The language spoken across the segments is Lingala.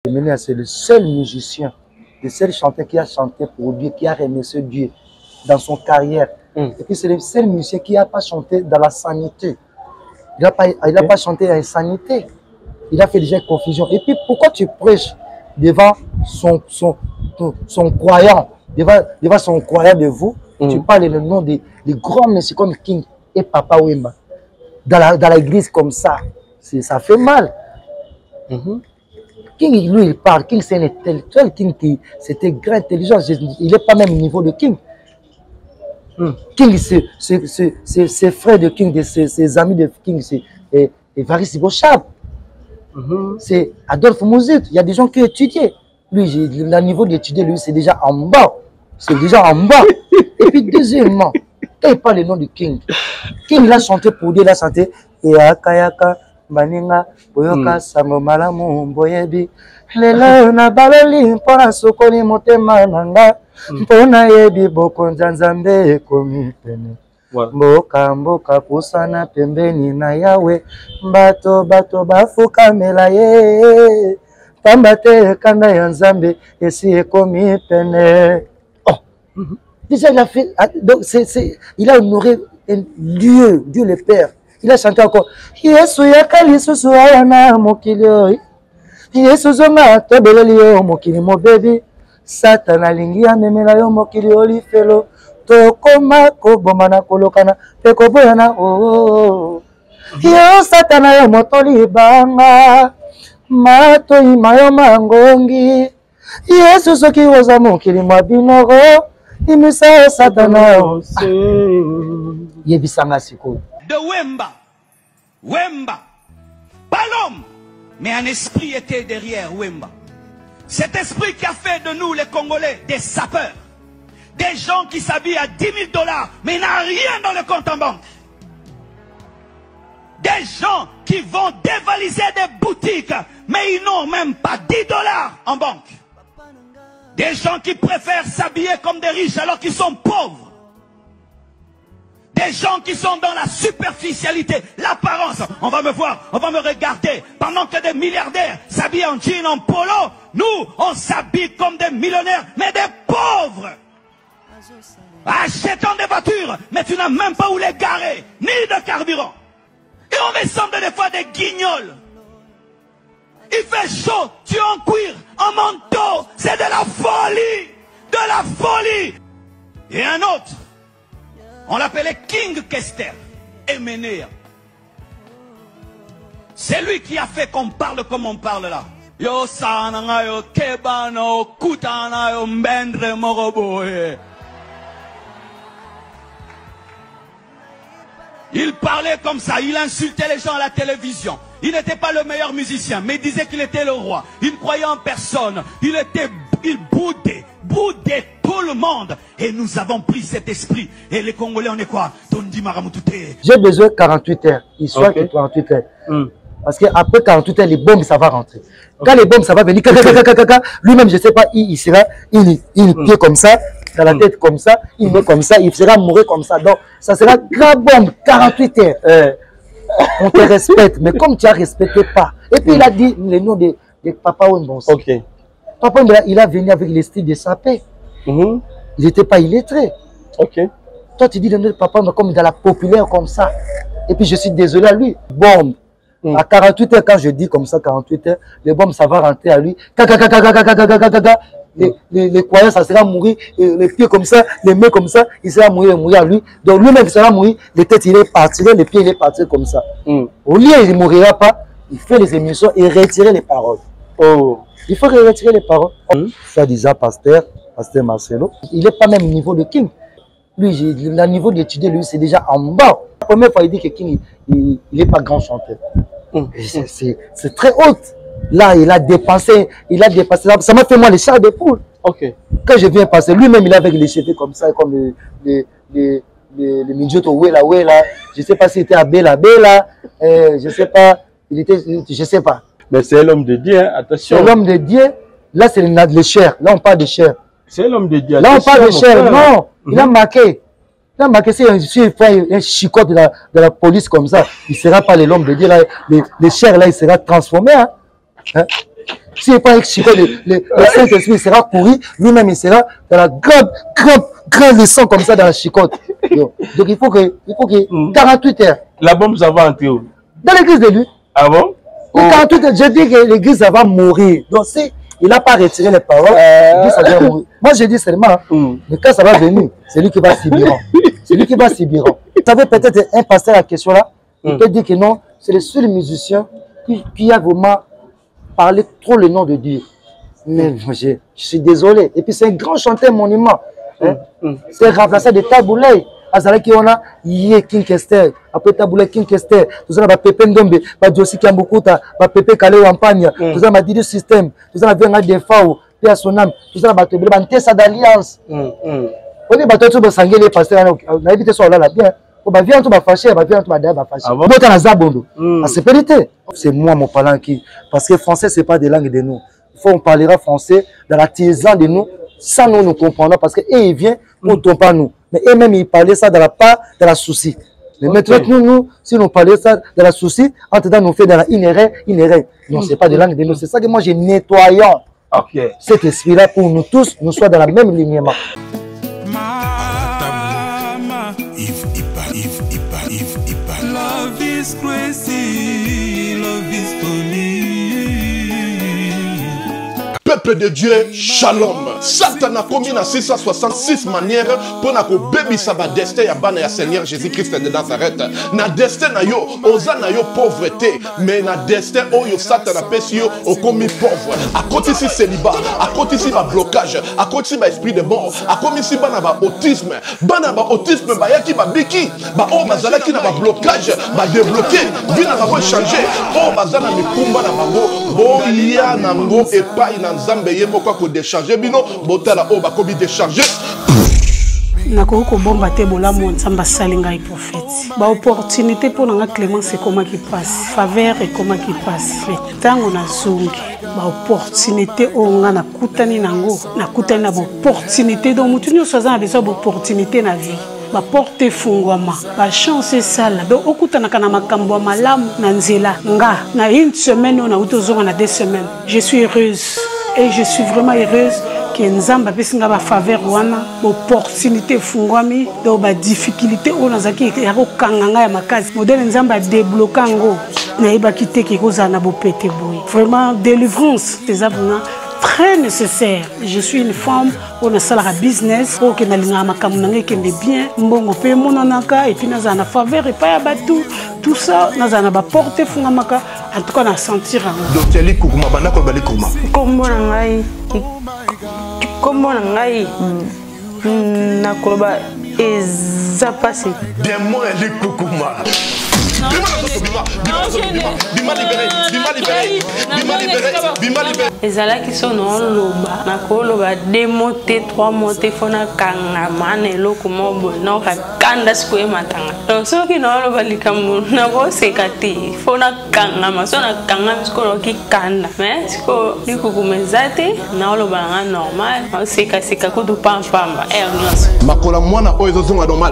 Eminem, c'est le seul musicien, le seul chanteur qui a chanté pour Dieu, qui a remercié Dieu dans son carrière. Et puis c'est le seul musicien qui n'a pas chanté dans la sanité. Il n'a pas chanté dans la sanité. Il a fait déjà une confusion. Et puis pourquoi tu prêches devant son croyant, devant son croyant de vous, tu parles le nom des grands messieurs comme King et Papa Wemba. Dans l'église comme ça fait mal. King, lui, il parle. King, c'est un intellectuel. King, c'était grand intelligent. Il n'est pas même au niveau de King. King, ses frères de King, ses amis de King, c'est Varis Bochab. C'est Adolphe Mouzit. Il y a des gens qui étudient. Lui, le niveau d'étudier, lui, c'est déjà en bas. C'est déjà en bas. Et puis, deuxièmement, quand il parle le nom de King, King, il a chanté pour Dieu, il a chanté Yaka Baninga, Boyoka, Samomalamu, Boyebi, Lelo, Nabaloli, Pona Sokoni, Motema, Nanga, Pona Yebi, Boko, Zanzambe, Komi, Pene. Mboka mboka kusana pembeni na yawe bato bafuka melaye pambate kanda ya nzambe esi ekomi pene. Déjà il a fait, donc il a honoré Dieu le Père. Il a chanté encore Yesu yakali susu ayana mokili Yesu zonga tobeleli yo mokili mobebi Satana lingi amemela yo mokili olifelo Tokoma kobomana kolokana pekoboyana yo Satana yo motoli banga matoi mayo mangongi Yesu soki oza mokili mabinoko imisa Satana yebisanga siko de Wemba pas l'homme mais un esprit était derrière Wemba. Cet esprit qui a fait de nous les Congolais des sapeurs. Des gens qui s'habillent à 10 000 $, mais il n'a rien dans le compte en banque. Des gens qui vont dévaliser des boutiques, mais ils n'ont même pas 10 $ en banque. Des gens qui préfèrent s'habiller comme des riches alors qu'ils sont pauvres. Des gens qui sont dans la superficialité, l'apparence. On va me voir, on va me regarder. Pendant que des milliardaires s'habillent en jean, en polo, nous, on s'habille comme des millionnaires, mais des pauvres. Achetant des voitures, mais tu n'as même pas où les garer, ni de carburant. Et on me semble des fois des guignols. Il fait chaud, tu es en cuir, en manteau, c'est de la folie. De la folie. Et un autre, on l'appelait King Kester, Emenea. C'est lui qui a fait qu'on parle comme on parle là. Yo sananga yo kebano kutana yo mbendre moroboe. Il parlait comme ça, il insultait les gens à la télévision. Il n'était pas le meilleur musicien, mais il disait qu'il était le roi. Il ne croyait en personne. Il boudait tout le monde. Et nous avons pris cet esprit. Et les Congolais, on est quoi? J'ai besoin de 48 heures. Histoire que 48 heures. Parce qu'après 48 heures, les bombes, ça va rentrer. Quand les bombes, ça va venir, lui-même, je ne sais pas, il sera, il pied comme ça, dans la tête comme ça, il met comme ça, il sera mourir comme ça. Donc, ça sera grave bombe, 48 heures. On te respecte, mais comme tu n'as respecté pas. Et puis, il a dit le nom de Papa Wemba. Papa Wemba, il a venu avec les styles de sapé. Il n'était pas illettré. Toi, tu dis le nom de Papa Wemba comme dans la populaire, comme ça. Et puis, je suis désolé à lui. Bombe. À 48 heures, quand je dis comme ça, 48 heures, les bombes, ça va rentrer à lui. Les croyants, ça sera mourir. Les pieds comme ça, les mains comme ça, il sera mourir à lui. Donc lui-même, il sera mourir. Les têtes, il est parti, les pieds, il est parti comme ça. Au lieu, il ne mourra pas. Il fait les émissions et retirer les paroles. Il faut retirer les paroles. Ça disait pasteur Marcelo, il n'est pas même au niveau de King. Lui, le niveau d'étudier, lui, c'est déjà en bas. La première fois, il dit que King, il n'est pas grand chanteur. C'est très haute. Là, il a dépensé. Ça m'a fait moi les chars de poule. Quand je viens passer, lui-même, il est avec les cheveux comme ça, comme les midjoto, Wela. Je ne sais pas s'il était à Bella. Je ne sais pas. Je sais pas. Mais c'est l'homme de Dieu, hein, attention. C'est l'homme de Dieu. Là, c'est les chair. Là, on parle de chair. C'est l'homme de Dieu. Là, on parle de chair. Non, il a marqué. Il a marqué, si il fait un chicot de la police comme ça, il ne sera pas l'homme de Dieu. Là, les chairs, là, il sera transformé. Hein? S'il n'est pas avec Chico, le Saint-Esprit sera pourri, lui-même il sera dans la grande leçon comme ça dans la chicote. Donc il faut que 48 heures. La bombe, ça va entrer où? Dans l'église de lui. Ah bon? 48 heures, je dis que l'église, ça va mourir. Donc si il n'a pas retiré les paroles, l'église, ça va mourir. Moi, je dis seulement, mais quand ça va venir, c'est lui qui va subir. C'est lui qui va subir. Vous savez, peut-être un pasteur à la question là, il peut dire que non, c'est le seul musicien qui a vraiment parlé trop le nom de Dieu. Mais je suis désolé. Et puis c'est un grand chanteur monument. Hein? C'est remplacé de Taboulay. Azalaki on a Yé King Kester. Après Taboulay King Kester. Tout ça, Pépé Ndombe, Djossi Kambukuta, Pépé Kalé Wampagne. Tout ça, Didi System. Tout ça, Venga Defao, Pia Sonam. Tout ça, Tessa d'Alliance. On est battu sur le sanguin les pasteurs. On a évité ça là bien. On va bien tout fâcher, on va bien tout fâcher. C'est moi mon parlant qui, parce que français c'est pas des langues de nous. Il faut on parlera français dans l'artisan de nous, sans nous comprendre parce que ils viennent pour ne pas nous. Mais eux-mêmes ils parlaient ça dans la souci. Mais maintenant nous si nous parlons ça dans la souci, en dedans nous fait dans la inhérent. Non c'est pas des langues de nous. C'est ça que moi j'ai nettoyant. Cet esprit là pour nous tous nous soit dans la même lignée. Love is crazy, love is funny. Peuple de Dieu, shalom. Satan a commis dans 666 manières pour que baby ça va destin ya bana ya Seigneur Jésus-Christ de Nazareth. Na destin na yo, oza na yo pauvreté, mais na destin oyo Satan a pesi yo au commis pauvre. À côté si célibat, à côté si ba blocage, à côté si ba esprit de mort, à côté si bana ba autisme ba yaki ba biki, ba o bazala ki na ba blocage, ba débloquer, vina ba ko changer, o bazala mi kumba na bango, bo ya na ngo et pas ina nzambe ye moko ko décharger bino, botala o ba ko bi décharger. Nakoko bomba te bolamu nzamba salinga et prophète. Ba opportunité pour nga Clément c'est comment qui passe, faveur et comment qui passe. Tango na zungi. Ba opportunité o nga na kutani nango, na kutani na opportunité donc mutu nyo soza na besoin d'opportunité na vie. Ba porte fungwama, ba chance sala. Donc okutana kana makambo ya malamu na nzela nga na une semaine on a utozonga na 2 semaines. Je suis heureuse et je suis vraiment heureuse. Nzamba pesinga ba faveur wana opportunité fungwami do ba difficulté o nazaki ya ko kanganga ya makasi modèle nzamba débloquer ngo na iba kiteke ko za na bo pété boy vraiment délivrance des avena très nécessaire. Je suis une femme on a salarié business pour que na linga makamu nanga kende bien mbongo pe monanaka et puis na za na faveur et pas ya batu tout ça na za na ba porter fungamaka en tout cas na sentir docteur Likukuma bana ko bali kuma kombo na ngai comment ngai na koloba eza passé démon Likukuma ezalaki sono loba na koloba 2 mois 3 mois fona kanga mana eloko mobo na kanda sikoye matanga donc soki na loba likambo na boseka te fona kanga masona kanga sikoyo ki kanda mais siko Likukuma ezate na loba nga normal oseka seka kudu pamba ernest makola mwana oyo ezozonga normal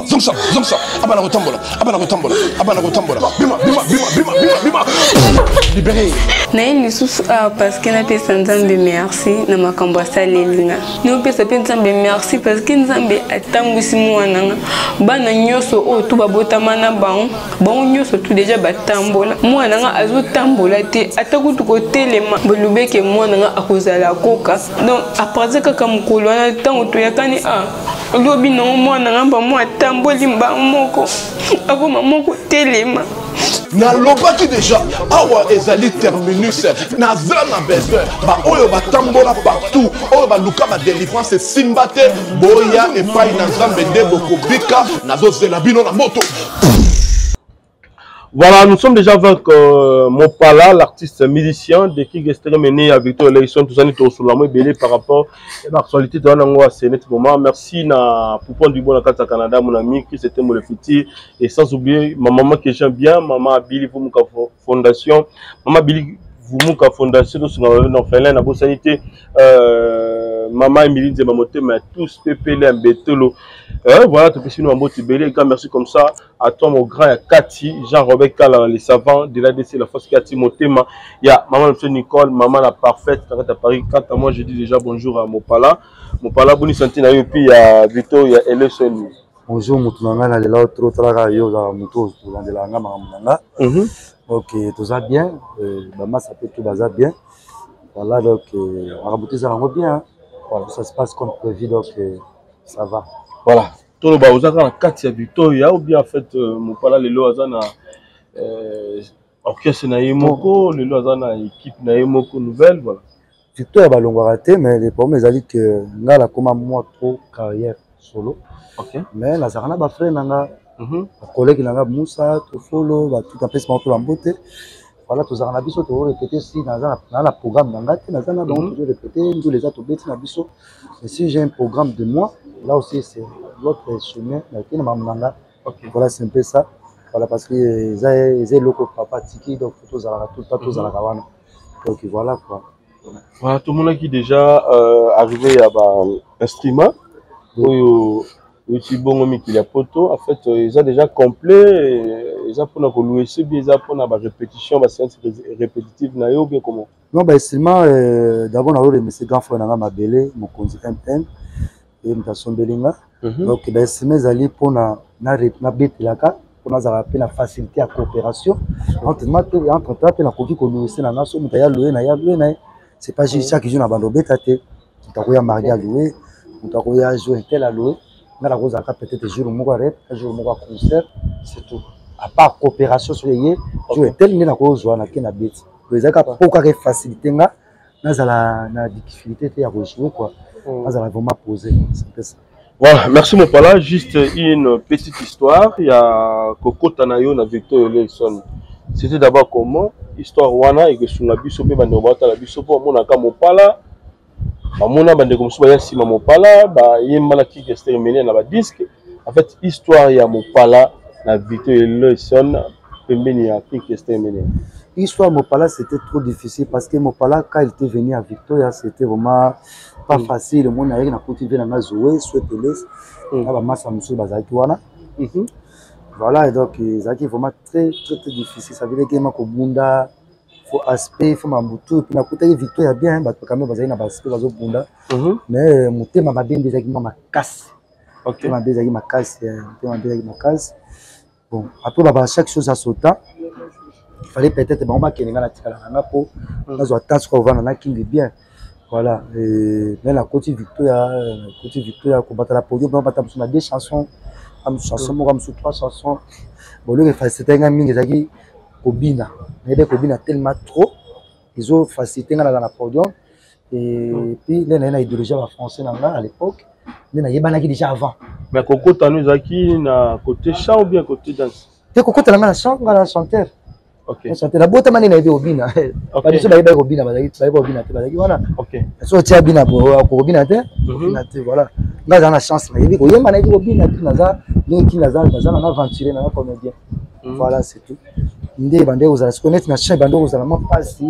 zongsa abana kotambola bima libéré na lisusu parce que na pesa nzambe merci na makambo asalelinga na pesa pe nzambe merci parce que nzambe atambwisi mwana nga bana nyoso o to babotama na bango nyoso tout déjà batambola mwana nga azotambola te atakutu ko telema bolubeke mwana nga akozala koka donc après kaka mukolo na tango to yakani lobi no mwana nga ba mwa tamboli mba moko akoma moko telema na lobaki déjà awa ezali terminus na zana besoin ba oyo batambola partout oyo baluka ba délivrance simbate boya et pas na nzambe de bokobika na dozela bino na moto. Voilà, nous sommes déjà avec Mopala, l'artiste musicien de King Kester mené à Victor Eleison, tout ça n'est sur la main belé par rapport à l'actualité de l'Anango à ce moment. Merci na Poupon du Bon à Canada, mon ami, qui c'était mon futur. Et sans oublier ma maman que j'aime bien, maman Billy Vumuka Fondation, maman Billy Vumuka Fondation, nous sommes en Finlande, à Sanité, Maman Emilie Nzemamote, mais tous pépélés en bétolo. Voilà, tu peux suivre un beau tibélé. Merci comme ça à toi, mon grand Cathy, Jean-Robert Kala, les savants de l'ADC, la force Cathy, mon thème. Il y a maman M. Nicole, maman la parfaite, à Paris. Quant à moi, je dis déjà bonjour à Mopala. Mopala, bonne santé, et puis il y a Vito, il y a Elson. Bonjour, Moutounanga, il est là, trop travail, il y a Moutou, il est là, ok, tout ça bien, maman, ça peut tout ça bien. Voilà, donc, on a rabouté ça bien. Voilà, ça se passe comme prévu, donc ça va. Voilà. Tout le monde, vous avez un 4 Victoria ou bien en fait, mon pala les lois en orchestre naïmoko, les lois en équipe naïmoko nouvelle, voilà. Victoria va longuement raté, mais les problèmes ils disent que là la comme moi trop carrière solo. Ok. Mais la Zarana va frère nanga, collègue nanga Moussa, Tofolo, va tout un peu se monter en beauté. Voilà, tous les biso to répéter si dans la programme nanga, dans un donc toujours répéter, nous les autres bêtes na biso. Et si j'ai un programme de moi, là aussi c'est l'autre chemin, voilà, c'est un peu ça. Voilà, parce que ils ont loco papa tiki, donc tous à la tout pas tous à la caravane. Donc voilà quoi. Voilà, tout le monde qui est déjà arrivé à l'instrument. Qui a poto, en fait, ils ont déjà complet, ils ont pour louer ce bien, ils ont pour la répétition, la séance répétitive, ou bien comment? Non, bah, seulement, d'abord, on a eu mes grands frères, ma belle, mon conduit MN, et mon Belinga. Donc, bah, c'est mes alliés pour la bête là, pour nous appeler la facilité à coopération. Entre moi, la copie qu'on nous essaie, c'est pas juste ça qui joue dans la bête, tu as marié à louer, tu as joué tel à louer. La rose a peut-être jour au rep, un jour au concert, c'est tout. À part coopération sur les jouer tel n'est la rose ou à la bête. Les accords pour qu'à faciliter là, la difficulté à rejouer quoi. Là, ça va vraiment poser. Voilà, merci mon pala. Juste une petite histoire. Il y a Coco Tanayo na Victor Elson. C'était d'abord comment histoire wana et que sur la biso pe bandobata la biso pour mon aka mon pala. Amona bande comme ça si maman pala ba yemala qui est terminé na ba disque en fait histoire ya Mopala na Victor Elson pembeni ya qui est terminé histoire Mopala c'était trop difficile parce que Mopala quand il était venu à Victoria c'était vraiment pas facile le monde a na cultiver na zoé souhaiter na ba massa musu bazaki wana voilà et donc zaki vraiment très difficile ça veut dire que mako bunda faut aspect faut mambutu puis na côté Victoria bien ba quand même bazali na ba aspect bazo bunda mais mutema ba bien déjà qui ma casse OK ma déjà qui ma casse bon après ba chaque chose à son temps il fallait peut-être ba on va keninga la tikala nga po na zo attendre ko vana na king bien voilà et mais la côté Victoria ko battre la podium on battre sur deux chansons am chanson mo comme sur trois chansons bon le c'était un mingi zaki Kobina, mais Kobina tellement trop, ils ont facilité dans la podium et puis là il y a idéologie français à l'époque, il y a déjà avant. Mais Coco Tanu Zaki na côté chant ou bien côté danse? Coco Tanu na chant, na chanteur. OK. Chanteur la boîte mani na ibe Kobina. Pas de ba Kobina, ba Kobina te ba voilà. OK. So tia bina bo Kobina te, voilà. Là dans la chance na ibe Kobina na ibe Kobina te naza, donc naza na aventurer na comédien. Voilà, c'est tout. Ndé bandé aux se connaître na chien bandé aux allemand passer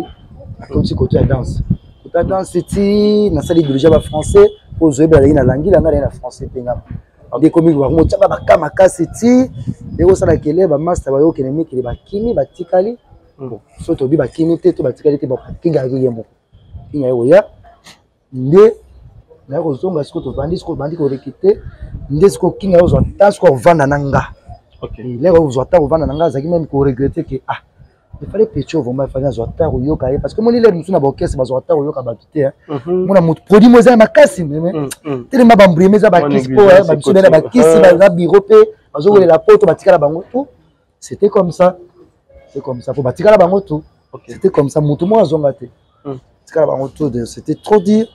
à côté à danse. Côté à danse c'est na salle de java français pour jouer na langue la na français penga. Ndé comme ba mo taba kama kaseti de au sala kele ba master ba yo kenemi kele ba kimi ba tikali. Bon, so to bi ba kimi te to ba tikali te ba kinga yemo. Kinga yo ya. Ndé na ko zonga sko to bandi ko rekite. Ndé sko kinga yo zo tasko vanda nanga. OK. Là vous attendez au vent nanga zaki même ko regretter que il fallait pécho vraiment faire zo attendre yo ka parce que mon ile musu na orchestre ba zo attendre yo ka ba tuté mon amour produit moza makasi mais tellement ba mbrime za ba kiss po ba musu na ba kiss ba biro pe ba zo la poto ba tikala bango tout c'était comme ça pour ba tikala bango tout c'était comme ça mutu mo azonga te tikala bango tout c'était trop dire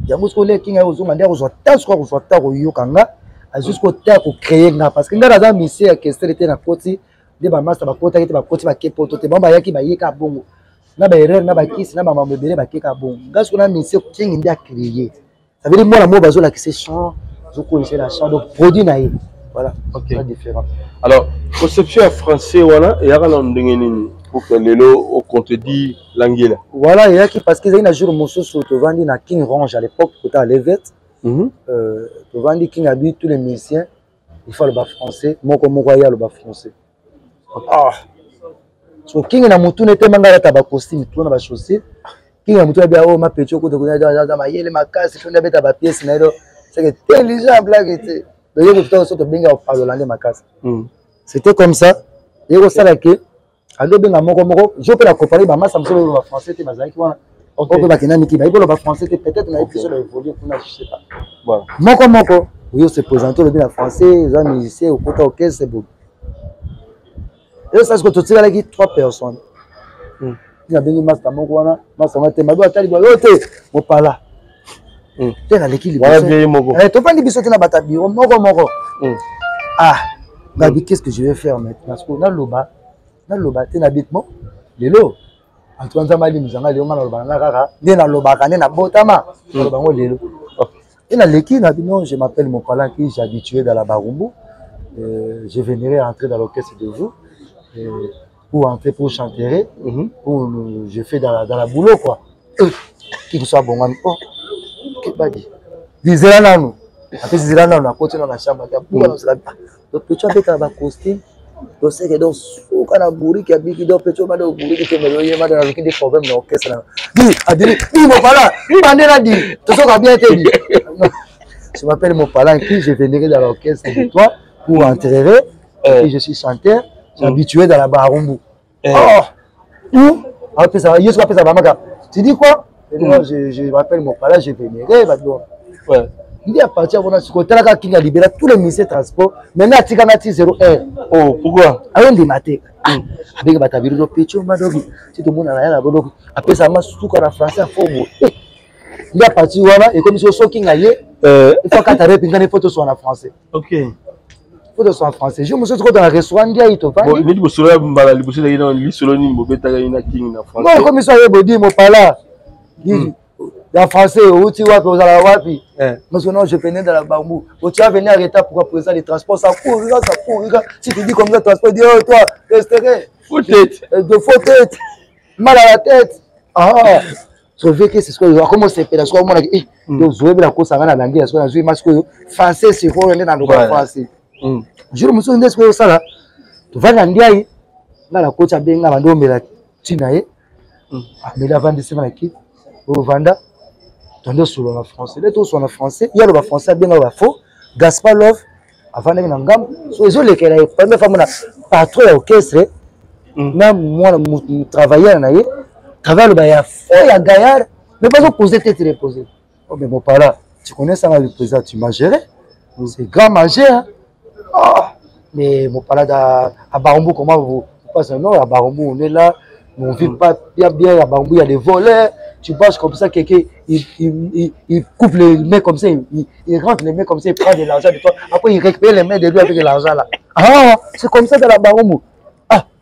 ya musu le kinga yo zonga ndia zo attendre yo kanga jusqu'au temps pour créer parce que ngara za mission ya kestre était na koti de ba master ba kota était ba koti ba kepoto te bamba yaki ba yeka bongo na ba erreur na ba kisi na ba mambebele ba keka bongo ngasko na mission king ndia créer ça veut dire moi la mo bazo la qui c'est chant zo connaissez la chant donc produit na voilà. OK c'est différent alors conception français voilà et ya la ndenge nini pour que Lelo au contredit l'anguille. Voilà, il y a qui parce qu'ils ont un jour mon sous te vendit na King Range à l'époque côté à Levette. Te vendit King habite tous les musiciens. Il faut le bas français. Moi comme moi le bas français. Ah. So King na mutu n'était mangala ta ba costume tout na ba chaussée. King na mutu na bien oh ma petite côté côté dans ma yele ma casse je n'avais pas pièce na c'est intelligent blague était. D'ailleurs tout ça te benga au hollandais ma casse. C'était comme ça. Et au ça là que ado benga moko je peux la comparer ba massa mso ba français te bazaki wana. On peut pas kena miki ba ibolo ba français te peut-être na plus sur évoluer pour na je sais pas. Voilà. Moko oui se présenter le bien français, les amis musiciens au côté orchestre c'est beau. Et ça c'est que tu tires avec 3 personnes. Il y a bien master moko wana, master mate mabo atali ba yote mo pala. T'es dans l'équilibre. Voilà bien moko. Tu pas dit biso te na bata bureau moko. Ah, Gabi qu'est-ce que je vais faire maintenant parce que na loba te na bitmo lelo. Antoine Zamali muzanga lelo na loba na kaka, ndé na loba kané na botama. Loba ngo lelo. Et là, l'équipe, non, je m'appelle Mopala, qui j'ai habitué dans la Barumbu. Je viendrai entrer dans l'orchestre de vous pour entrer pour chanter. Je fais dans la boulot, quoi. Qui soit bon, oh, qu'est-ce que tu dis? Après, on a continué dans la chambre. Donc, tu as fait un costume. Tu sais que donc, sous la bourri qui a dit que donc, tu as bourri qui a des problèmes dans l'orchestre. Dis, Mopala, dit, tu sais bien été dit. Je m'appelle Mopala, qui je viendrai dans l'orchestre de toi pour entrer. Et je suis chanteur, j'ai habitué dans la Barumbu. Où? Après ça, tu dis quoi? Je m'appelle Mopala, je viendrai. Il y a partir de ce côté là qui a libéré tous les ministères de transport. Maintenant, tu as 0R. Oh, pourquoi? Avant de mater. Avec ma tabille de pécho, madogi. Si tout le monde a rien à voir, après ça m'a surtout en français à fond. Il y a parti voilà et comme si au soking aillé, il faut quand tu as répété les photos sont en français. Ok. Photos sont en français. Je me suis trouvé dans un restaurant dia il te parle. Bon, il dit que cela mbala libosi da ina li solo ni mbobeta ga ina king na français. Non, comme ça il dit mo pala. En français, où tu vois que vous allez wapi. Parce que non, je venais dans la bambou. Où tu vas venir arrêter pour présenter les transports, ça court. Si tu dis comme ça, transport, dis oh toi, resterez. Faux tête. De faux tête. Mal à la tête. Ah. Je veux que c'est ce que je comment c'est parce que moi donc je vais la course à la langue parce que je parce que français c'est pour aller dans le français. Je me souviens de ce que ça là. Tu vas dans ndiaï là la coach a bien la bande mais la tinaé. Mais la vente c'est malaki. Au vanda. Tandis sur le français. Les tous sont en français. Il y a le français bien au faux. Gasparov avant d'aller dans ngam. So ils ont les qu'elle première fois mon patron orchestre. Même moi travailler na yé. Travail le baya il y a gaillard mais pas poser tête reposer. Oh mais bon par là tu connais ça le président tu m'as géré c'est grand manger hein. Oh mais bon par là à Barumbu comment vous passez non à Barumbu on est là mais on vit pas bien à Barumbu il y a des voleurs tu passes comme ça quelqu'un il coupe les mains comme ça il rentre les mains comme ça il prend de l'argent de toi après il récupère les mains de lui avec l'argent là ah c'est comme ça dans la Barumbu.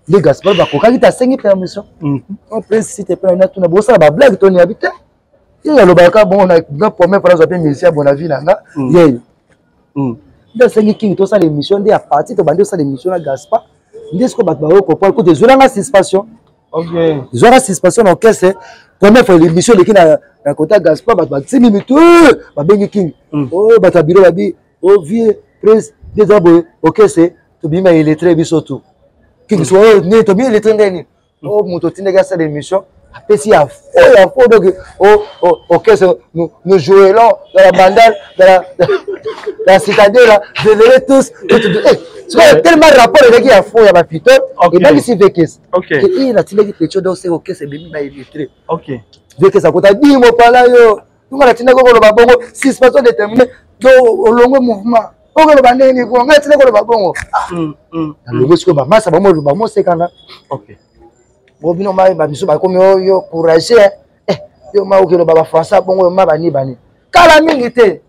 Les gars, c'est pas le quand tu as 5 permissions. En plus, si tu es plein de bon, ça va blague, tu es habité. Il y a le bac, bon, on a une première fois, on a appelé à Bonavi, là. Il y a 5 qui ont ça l'émission, il y a parti, tu as ça l'émission à Gaspard. Il y a ce qu'on va faire, il y a 6 passions. Il y a 6 passions, donc c'est première fois l'émission, il y a un côté à Gaspard, il y a 6 minutes, il y a King. Oh, il y a bureau, oh, vieux, prince, des abonnés, ok, c'est, tu as il est très bien surtout. Qui soit né to bien les trains oh mon totin gars ça l'émission après si a faux donc OK nous jouons là dans la bandale dans la citadelle là je les tous c'est tellement rapport avec qui a faux ya ba piton et même si vekes OK et il a tiré quelque chose donc c'est OK c'est bien na illustré OK vekes ça côté dit mo pala yo nous la tina ko ba bongo 6 personnes déterminées donc au long mouvement. Ok, le bandé ni quoi? Est-ce que le babongo? Le bosco ba massa ba mo ba mo sekana. Ok. Bo bino mai ba biso ba komi yo courage yo ma okelo baba français bongo ma ba ni bani. Kala mingi te.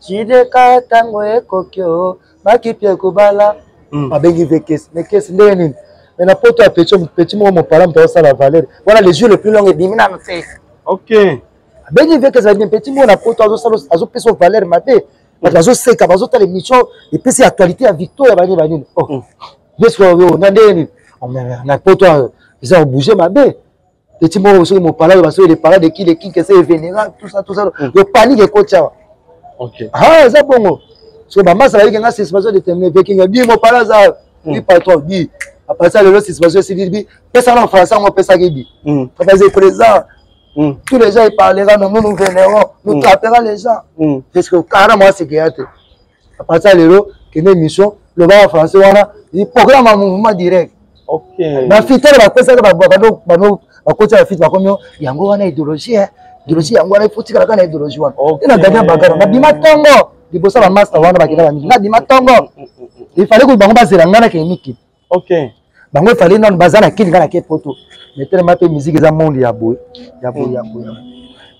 Chide ka tango e kokyo ba kipie ko bala. Ba bengi vekes. Mais qu'est-ce ndeni? Mais na poto a petit mo parlant de ça la valeur. Voilà les yeux les plus longs et bimina me fait. Ok. Bengi vekes ba petit mo na poto azo peso valeur maté. Parce que c'est que bazo ta l'émission et puis c'est actualité à Victor bani bani oh parce que on a des on a poto Ils ont bougé ma baie. Petit mot sur mon parler, parce que les parents de qui, que c'est vénérable, tout ça. Le panique est coach. Ok. Ah, c'est bon. Parce que maman, ça va dire que c'est pas déterminé. Dis mon parler, ça. Oui, pas toi, dis. Après ça, le reste, c'est pas ça. C'est dit, ça en français, on peut ça qui dit. Parce que présent, tous les gens, ils parleront, nous vénérons, nous trapperons les gens. Parce que carrément, c'est qu'il y a. Après ça, le reste, qui est une émission, le bas en français, il programme un mouvement direct. Ok. Ma fille, elle va faire ça, à côté de la fille, il y a une idéologie, idéologie, il y a une faut que la idéologie. Il a gagné un bagarre. Il a tongo. Il bosse la master, il fallait que le bango base la ngana qui est ok. Bango il fallait non bazana qui ngana qui poto. Mais tellement peu musique ça monde ya boy.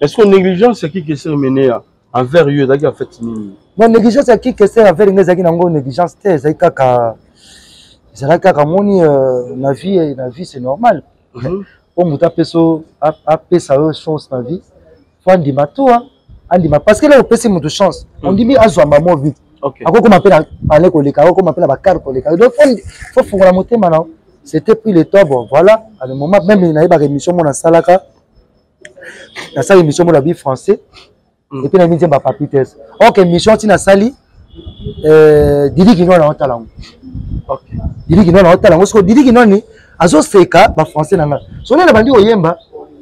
Est-ce que négligence c'est qui s'est mené envers eux d'ailleurs fait non négligence c'est qui s'est envers les gens qui n'ont négligence c'est kaka moni la vie c'est normal. Pour muta peso a pesa chance na vie. Faut andima toi andima parce que là on peut se de chance. On dit mais azwa maman vite. Ok. Ako comme appelle parler koleka, ako comme appelle bakar koleka. Donc faut fouiller la montée maintenant. C'était pris le temps bon voilà, à le moment même il y a une émission mon salaka. La salle émission mon la vie français. Et puis la mise ba papites. OK, émission tina sali Didi Kino na otala. OK. Didi Kino na otala. Parce que Didi Kino ni azo seka ba français nanga. Sonné na bandi oyemba,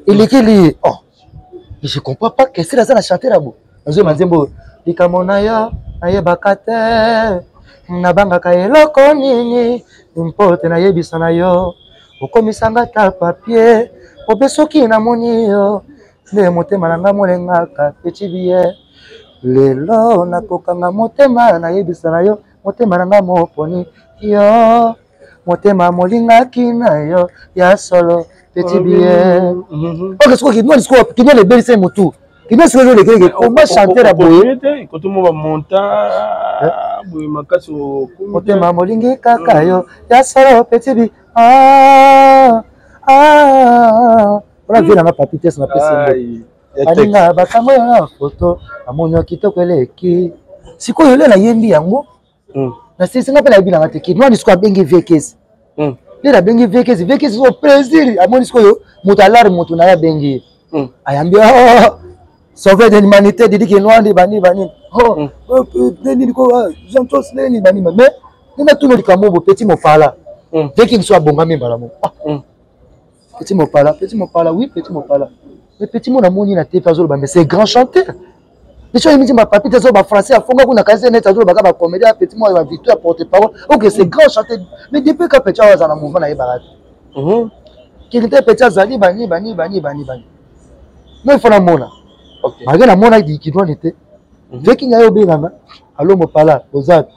il est oh. Je comprends pas que c'est la chanter là-bas. Azo manzembo likamona ya ayebaka te nabangaka eloko nini mpo te nayebisa na yo okomisanga ta papier obe soki namoni yo nde motema na nga molengaka petit billet lelo nakokanga motema nayebisa na yo motema na nga moponi yo motema molingaki na yo ya solo petit billet ok soki kino lebelisa motu qui ne serait le gars comment chanter la boye quand tout le monde va monter boye makasi au côté mamolingi kaka yo ya solo petit bi voilà vient ma papitesse na pesi alinga bakambo na photo amonyo kitoko eleki sikoyo lela yembi yango na sisi nga pela bila ngate ki nwa siko bengi vekesi lela bengi vekesi au plaisir amoni sikoyo mutalar mutu na ya bengi ayambia sauver de l'humanité dit que noir bani oh neni ko Jean Tos neni bani mais nena tout le kambo petit mo pala dès qu'il soit bon même bala mo petit mo pala oui petit mo pala mais petit mo na moni na te fazolo ba mais c'est grand chanteur les gens me disent ma papi tezo ba français afonga kuna kaze net azolo ba comédien petit mo va victoire porte parole OK c'est grand chanteur mais depuis que petit wa na mouvement na yebara qu'il était petit azali bani mais il faut la mona. Malgré la monnaie qui doit être, dès qu'il y a eu bien, allô mon pala, aux autres,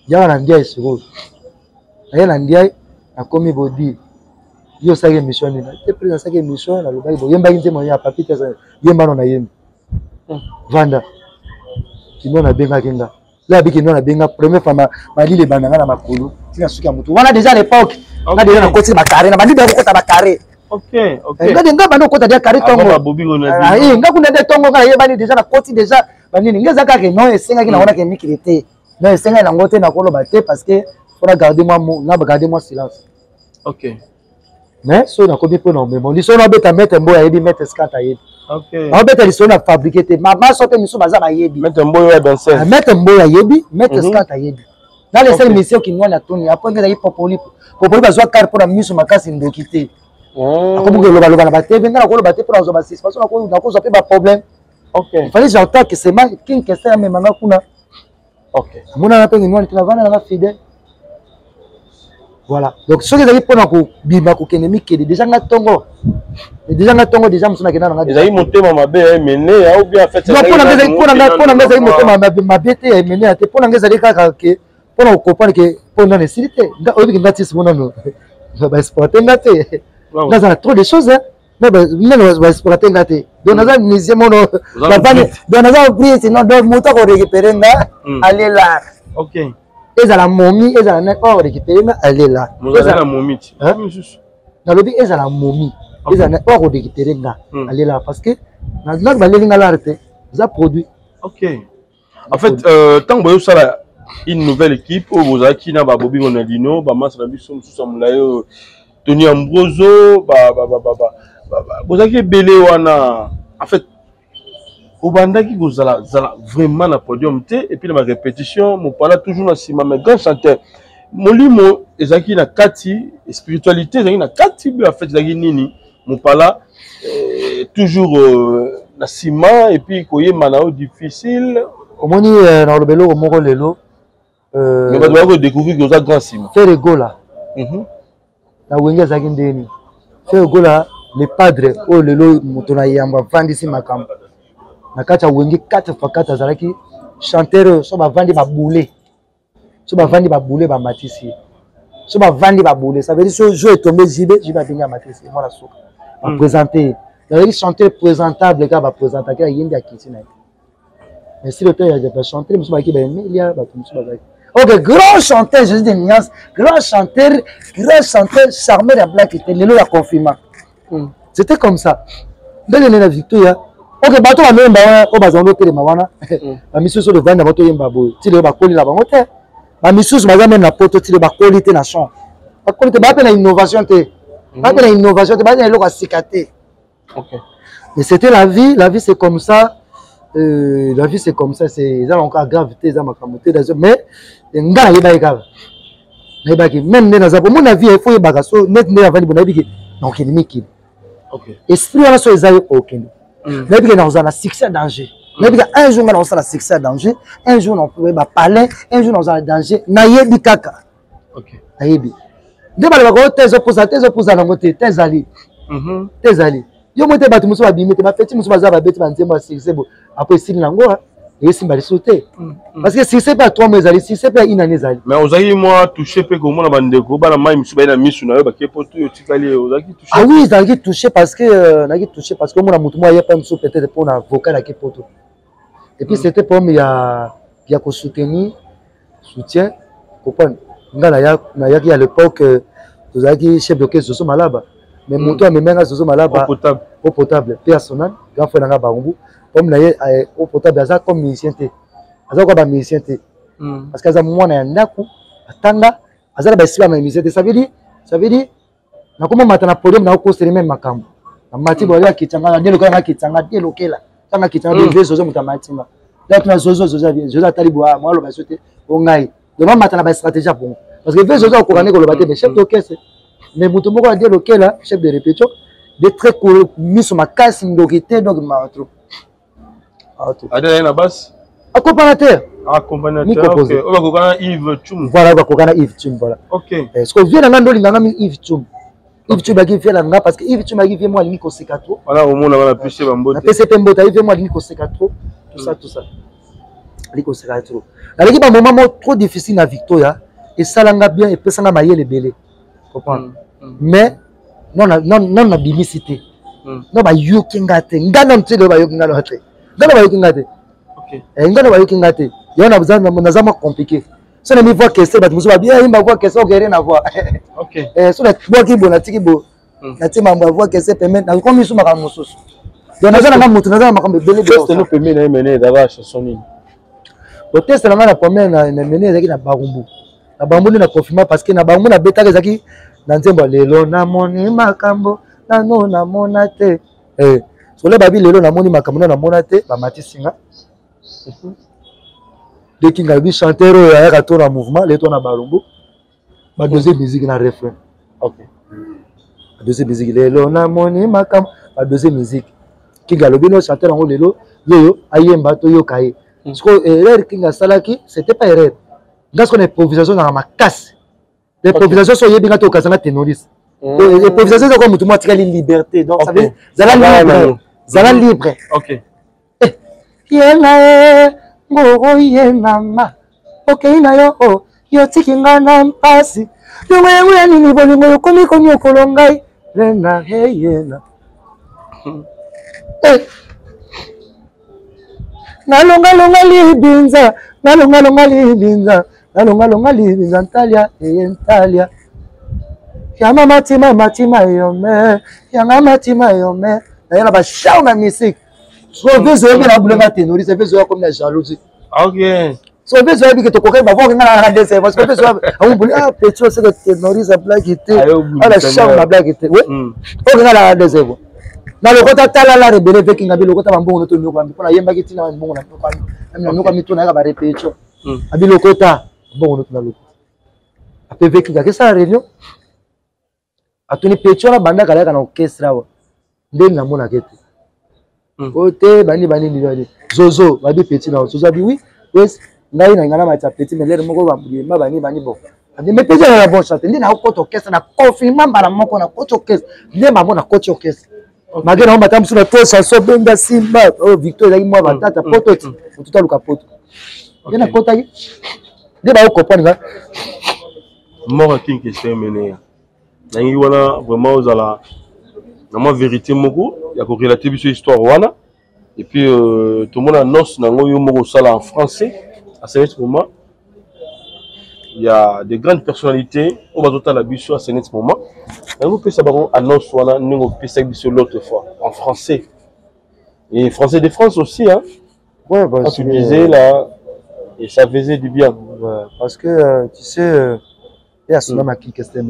il y a un indiaï sur eux. Il y a un indiaï, a commis body. Il y a une sacrée mission, il y a une sacrée mission, il y a une mission, il y a un papier, il y a un papier, Vanda, qui n'en a bien qu'à Kinga. Là, qui n'en a bien qu'à première fois, ma lit les bananas à ma coulou. On a déjà à l'époque, on a déjà un côté de ma carré, on a déjà un côté de ma carré. Ok. Nga bano kota dia carré tongo. Nga kuna de tongo ka yebani déjà na koti déjà banini nga zaka ke non esenga ki na wana ke mikirete. Non esenga na ngote na kolo baté parce que faut garder moi silence. OK. Mais so na kobi po na mais bon liso na beta mettre mboya yebi mettre skata yebi. OK. Na beta liso na fabriquer te mama sote miso baza ba yebi. Mettre mboya danser. Mettre mboya yebi, mettre skata yebi. Na les seules missions qui nous na toni après nga yi popoli bazwa carte pour na miso makasi ndokité. Comme vous le voyez, il problème. Ok. Il fallait j'entends que c'est mal qui que c'est même maintenant. Ok. Mon ami a une travail dans la fidèle. Voilà. Donc ce que vous avez pour nous bima ko kenemi ke déjà nga tongo. Déjà nga tongo déjà musuna ke na nga. Ils ont monté ma bé mené ou bien fait. Non pour nga monté ma bé te mené te pour nga zali kaka ke pour nous comprendre que pour na nécessité. Nga obi ngati sibona no. Ba exporter ngate. Là, il y a trop de choses. Hein. Mais on va exploiter là. Donc, on a une mission. On a pris, sinon, deux moutons qu'on récupère là. Allez là. Ok. Et ça la momie, et ça la net, on récupère là. Allez là. Et ça la momie. Dans le but, et ça la momie. Et ça la net, on récupère là. Allez là. Parce que, dans le balai, on a l'arrêté. Ça produit. Ok. En fait, tant que vous avez une nouvelle équipe, vous avez qui n'a pas Bobby Ronaldinho, Bamas Rabi Soum Soussamulayo. Tony Ambroso, Bozaki Belé wana. En fait, au bandaki vous allez vraiment na podium té et puis ma répétition, mon parla toujours dans Sima, mais grand chanteur. Mon limo, ezaki na kati spiritualité, ezaki na kati en fait ezaki nini. Mon parla toujours na Sima et puis koye manao difficile. Omoni na lobelo moko lelo. Mais va devoir découvrir que vous avez grand Sima. Faire le go là. Na wenge ezaki ndeni. Faire le go là, les padres oh lelo mutona yamba vandisi makambo. Na kati wenge 4x4 azalaki chanteur so ba vandi ba boulé. So ba vandi ba boulé ba matisi. So ba vandi ba boulé, ça veut dire so jo est tombé jibe a benga matisi moi la souka. A présenter. Il chanteur présentable ka ba présenter ka yindi akiti na. Mais si le temps il y a des chanteurs, monsieur Baki ben il y a ba monsieur Baki. OK, grand chanteur, je dis des nuances, grand chanteur charmé la black était le la confirma. C'était comme ça. Dans les victoire OK, bato ba memba o bazando telema wana. Ba misusu de vanda bato yemba bo. Ti le ba koli la bango te. Ba misusu baza même na poto ti le ba koli te na champ. Ba koli te ba pe na innovation te. Ba pe na innovation te ba na eloko sikate. OK. Mais c'était la vie c'est comme ça. La vie c'est comme ça, c'est ça encore gravité ça makamoté mais nga yeba yeka. Yeba ki même na za mon avis il faut yeba so net ne avant bon avis donc il miki. OK. Esprit wana so ezayo OK. N'abîme que dans un succès danger. N'abîme que un jour dans un succès danger, un jour on peut parler, un jour dans un danger. N'ayebi kaka. OK. N'ayebi. De bala ko tes opposants na ngote tes ali. Tes ali. Yo mote batu muso babimi te ba feti muso baza ba beti ba nzemba succès bo. Après sili nango et simba sauter. Parce que si c'est pas 3 mois ali, si c'est pas une année ali. Mais ozayi moi touché pe ko mona bandeko bala mai muso ba na misu na yo ba kepo to yo tikali ozaki touché. Ah oui, zaki touché parce que mona mutu moi y a pas muso peut-être pour na vocal à kepoto. Et puis c'était pour il y a ko soutenir soutien comprendre. Ngala ya na ya à l'époque tozaki chef de caisse Zozo Malaba. Mais mutu a memenga Zozo Malaba au potable personnel grand frère nga Barumbu. Comme na au potable ça comme musicien té. Aza ko ba musicien té. Parce que ça moi na ndaku atanga azala ba siba ma musicien té ça veut dire na comment matana podium na ko seri même makambo. Na mati boya kitanga na lokela na kitanga de lokela. Tanga kitanga de Zozo mutamatima. Là tu na Zozo taliboa moi lo ba sote ongai. Donc matana ba stratégie bon. Parce que Zozo ko kané ko lo baté mais chef d'orchestre. Mais mutu moko de lokela chef de répétition de très cool mis sur ma casse ndorité donc ma trop. Adela na basse. Accompagnateur. Accompagnateur. OK. On va kokana Yves Tchoum. Voilà, on va kokana Yves Tchoum voilà. OK. Est-ce que vient na ndoli nganga Yves Tchoum. Yves Tchoum a qui fait la nga parce que Yves Tchoum a qui fait moi ni ko seka trop. Voilà au monde on va pisser bambote. Na PCP mbota Yves moi ni ko seka trop. Tout ça. Ni ko seka trop. Na l'équipe un moment trop difficile na Victoria et ça langa bien et pesanga mayele belé. Comprendre. Mais non na bilicité. Non ba yokinga te. Ngana mtelo ba yokinga lo te. Ngana ba yokinga te. OK. Ngana ba yokinga te. Yana bazana nazama compliqué. Si on a mis voix question ba muso ba bien imba voix question que rien à voir. OK. So la voix ki bona tiki bo. Na tima mba voix question permet na comme muso maka mususu. Donc nazana nga mutu nazana makambe belé. Test no permet na mener d'ava chanson nini. Le test na nga na premier na mener ezaki na Barumbu. Na Barumbu na confirmer parce que na Barumbu na beta ezaki na nzembo lelo na moni makambo na no na monate. So le babi lelo na moni makambo na monate ba matisinga. Dès qu'il a vu chanter il a tourné en mouvement les tourne à Barumbu. Ma deuxième musique na refrain. OK. La deuxième musique lelo na moni makambo la deuxième musique. Kinga lobino chanter en lelo yo ayemba to yo kai. Parce que erreur kinga salaki c'était pas erreur. Dans qu'on improvisation dans ma casse. L'improvisation sont yebinga to kasanga tenoris. L'improvisation c'est comme tout moi tirer liberté. Donc ça veut zala libre. OK. Yena ngoro yena ma. OK na yo tikinga na mpasi. Yo wewe nini bolingo yo komi okolongai. Lena yena. Nalonga libinza, nalonga libinza ntalia ntalia. Yama matima yome, yama matima yome. Na yana ba show na musique. So vezo yeme na bulenga tenori, c'est vezo comme la jalousie. OK. So be so que to kokay ba vo ngana na dese parce que be so on buli ah Petro c'est que terrorise la blague était ah la chambre la blague était oui o ngana na dese bo na le kota tala la rebele ve kinga bi le kota mbongo to nyoko ambi pona yemba kitina mbongo na to kwani na nyoko mi to na ba Petro abi le kota mbongo to na le ape ve kinga ke sa réunion atuni Petro na banda kala kana orchestre wa ndeni na mona kete côté bani ni zozo babi petit na zozo abi oui yes ngai na ngana ma petit mais l'air moko ba bani bon mais petit na la bonne chanter ndi na koto orchestre na confinement bala moko na koto orchestre ndi ma bona koto orchestre magena on batam sur la to chanson benga simba oh Victor ezaki moi batata poto ti tout aluka poto ngena kota ki ndi ba comprendre mort king que c'est mené nangi wana vraiment ozala na moi vérité moko ya ko relater biso histoire wana et puis tout le monde annonce nango yo moko sala en français à ce moment il y a des grandes personnalités on va tota la biso à ce moment nango pe ça ba annonce wana ningo pesa biso l'autre fois en français et français de France aussi hein ouais bah tu disais là et ça faisait du bien ouais, parce que tu sais il y a seulement qui était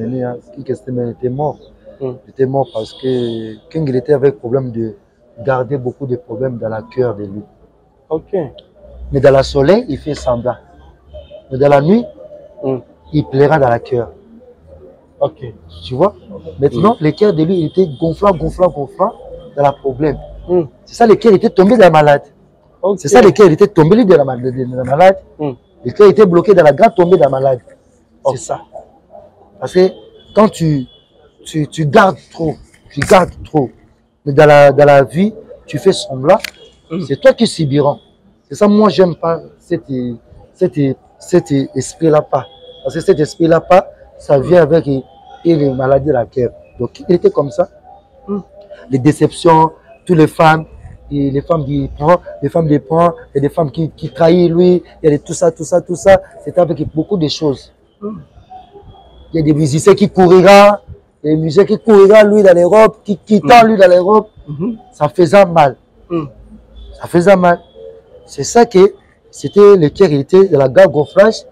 mort. Il était mort parce que King il était avec problème de garder beaucoup de problèmes dans la cœur de lui. Ok. Mais dans la soleil, il fait semblant. Mais dans la nuit, il plaira dans la cœur. Ok. Tu vois? Maintenant, le cœur de lui il était gonflant dans la problème. C'est ça, le cœur était tombé dans la maladie. Okay. C'est ça, le cœur était tombé dans la maladie. Le cœur était bloqué dans la grande tombée de la maladie. C'est ça. Parce que quand tu gardes trop, mais dans la vie, tu fais semblant, c'est toi qui subiras. C'est ça, moi, j'aime pas cet esprit-là pas. Parce que cet esprit-là pas, ça vient avec les maladies de la cœur. Donc, il était comme ça. Les déceptions, toutes les femmes, et les femmes qui prennent, les femmes les prennent, et des femmes qui trahissent lui, il y a tout ça. C'était avec beaucoup de choses. Il y a des musiciens qui courira, des musiciens qui courira lui dans l'Europe, qui quittant lui dans l'Europe. Ça faisait mal. Ça faisait mal. C'est ça que c'était le cœur, il était de la gare gonflage,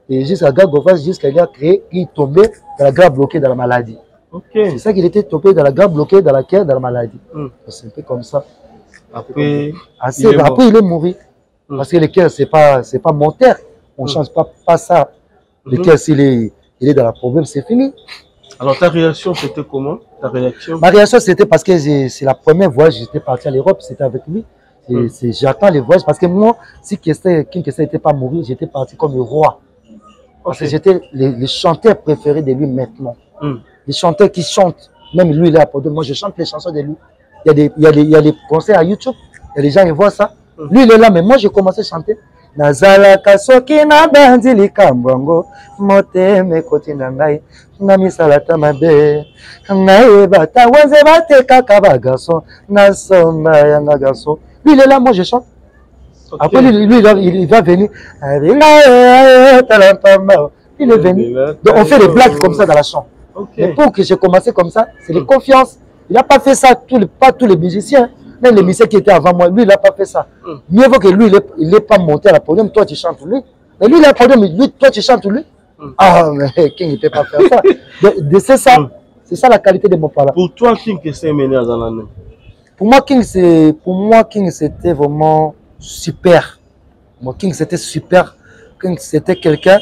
et jusqu'à la gare gonflage, jusqu'à il a créé, il tombait dans la gare bloquée dans la maladie. Okay. C'est ça qu'il était tombé dans la gare bloquée dans la cœur, dans la maladie. C'est un peu comme ça. Après il est mort. Parce que le cœur, c'est pas mortel. On ne change pas ça. Le cœur, s'il est dans le problème, c'est fini. Alors ta réaction, c'était comment? Ta réaction? Ma réaction, c'était parce que c'est la première voyage, j'étais parti à l'Europe, c'était avec lui. J'attends les voyages parce que moi, si King Kester n'était pas mort, j'étais parti comme le roi. Parce que j'étais le chanteur préféré de lui maintenant. Les chanteurs qui chantent, même lui, il est apporté. Moi, je chante les chansons de lui. Il y a des concerts à YouTube, il y a des gens qui voient ça. Lui, il est là, mais moi, j'ai commencé à chanter. Nazala kasoki na bandi likambo moteme koti na ngai na misalata mabe ngai bata wanze bateka kabagaso na somba yanga gaso. Lui il est là, moi je chante. Après lui il va venir. Il est venu. Donc on fait des blagues comme ça dans la chambre. Mais pour que j'ai commencé comme ça, c'est de confiance. Il n'a pas fait ça, pas tous les musiciens. Même les musiciens qui étaient avant moi, lui, il n'a pas fait ça. Mieux vaut que lui, il n'est pas monté à la podium, toi, tu chantes lui. Mais lui, il a un podium, mais lui, toi, tu chantes lui. Ah, mais King, il ne peut pas faire ça. C'est ça. C'est ça la qualité de mon parler. Pour toi, King, qu'est-ce que c'est mené à Zalane? Pour moi, King, c'était vraiment super. Moi, King, c'était super. King, c'était quelqu'un.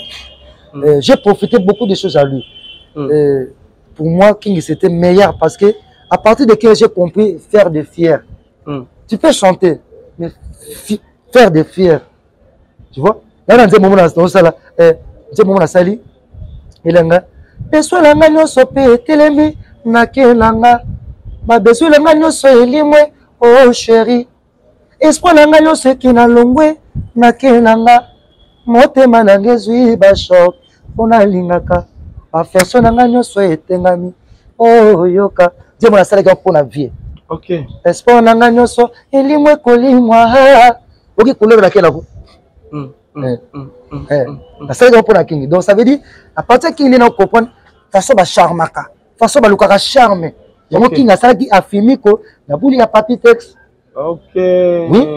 J'ai profité beaucoup de choses à lui. Pour moi, King, c'était meilleur parce que à partir de que j'ai compris faire des fiers. Tu peux chanter, mais faire des fiers. Tu vois? Là, dans ce moment là, sali, il a besoin de la nyo sope telemi na kelanga. Ma besoin de la nyo so elimwe oh chérie. Espoir la nyo se kina longwe na kelanga. Motema na ngezui ba shop pona lingaka. Affection na nyo so etengami. Oh yoka. Dieu m'a salé pour la vie. Ok. Espoir na nyo so elimwe kolimwa. Ok, couleur la kelanga. Ça pour la King. Donc ça veut dire à partir de King il n'a pas compris façon ba charmaka, façon ba lukaka charme. Donc King a ça dit affirmer que na bouli ya papier texte. OK. Oui.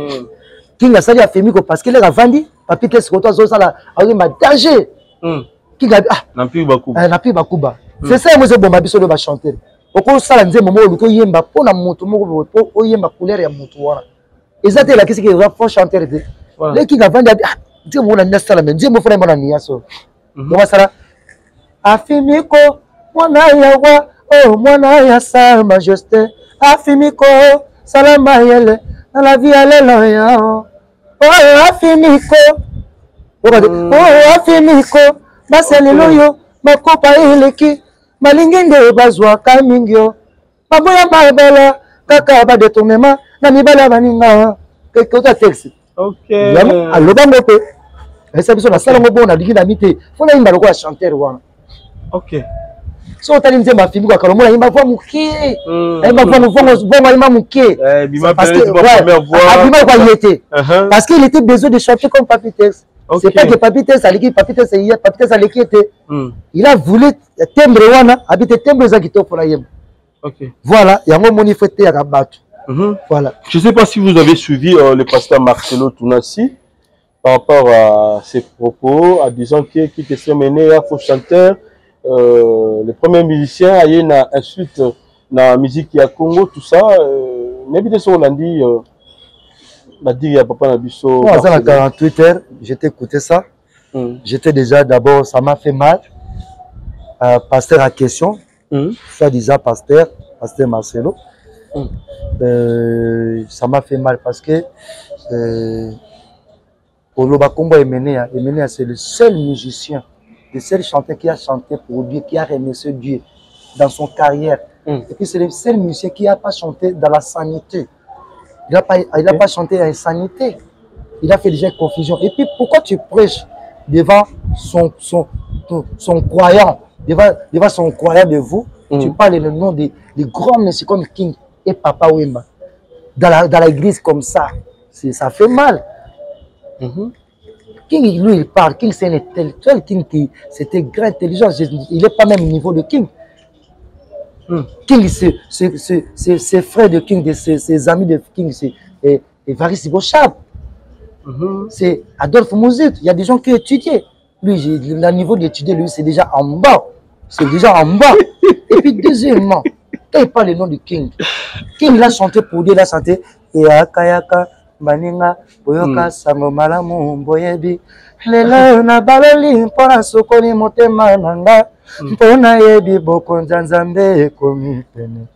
King a ça dit affirmer que parce qu'il a vendu papi test ko to zo sala ayi ma danger king na pi bakuba c'est ça moi je bomba biso de ba chanter oko sala nzembo mo luko yemba pona moto moko po yemba couleur ya moto wana ezate la kisi ke va fort chanter de les king avant de dire mo na nasala mais nzembo fona mona niaso donc sala afimiko mwana yawa oh mwana ya sa majesté afimiko salama yele na la vie alelo ya oh afimiko oh afimiko baselelo yo makopa eleki malingi nde bazwa kamingyo baboya babela kaka ba détournement na mibala baninga kota texte OK aloba ngope esa biso na sala ngo bona dikina mite fona imba lokwa chanteur wana OK so tali nzemba afimi kwa kalomona imba voix mukie imba voix imba mukie parce que première voix abima kwa yete parce qu'il était besoin de chanter comme Papi Tex. C'est pas que Papi Tex aliki Papi Tex hier Papi Tex aliki était il a voulu timbre wana habite timbre za kitoko na yem. OK Voilà yango moni fete ya kabatu. Voilà. Je sais pas si vous avez suivi le pasteur Marcelo Tounassi par rapport à ses propos en disant qu'il était mené à faux chanteur. Les premiers musiciens aillent na insulte na musique ya Congo tout ça n'habite sur Hollandi m'a dit ya papa Nabiso moi à 48 heures j'étais écouté ça j'étais déjà d'abord ça m'a fait mal pasteur à question soit disant pasteur Marcelo ça m'a fait mal parce que Oloba Combo Emenea c'est le seul musicien le seul chanteur qui a chanté pour Dieu, qui a remercié Dieu dans son carrière. Et puis c'est le seul musicien qui n'a pas chanté dans la sanité. Il n'a pas chanté dans la sanité. Il a fait déjà confusion. Et puis pourquoi tu prêches devant son croyant, devant son croyant de vous, tu parles le nom des grands messieurs comme King et Papa Wemba. Dans l'église comme ça, ça fait mal. King, lui, il parle. King, c'est un intellectuel. King, c'était grand intelligent. Il n'est pas même au niveau de King. King, c'est frère de King, ses amis de King, c'est Varis Bochab. C'est Adolphe Mouzit. Il y a des gens qui étudient. Lui, le niveau d'étudier, lui, c'est déjà en bas. C'est déjà en bas. Et puis, deuxièmement, quand il parle le nom de King, King, il a chanté pour Dieu, il a chanté Yaka. Maninga boyoka sango malamu boyebi lelo na baloli mpona sokoli motema nanga mpona yebi bokonza nzambe ekomi pene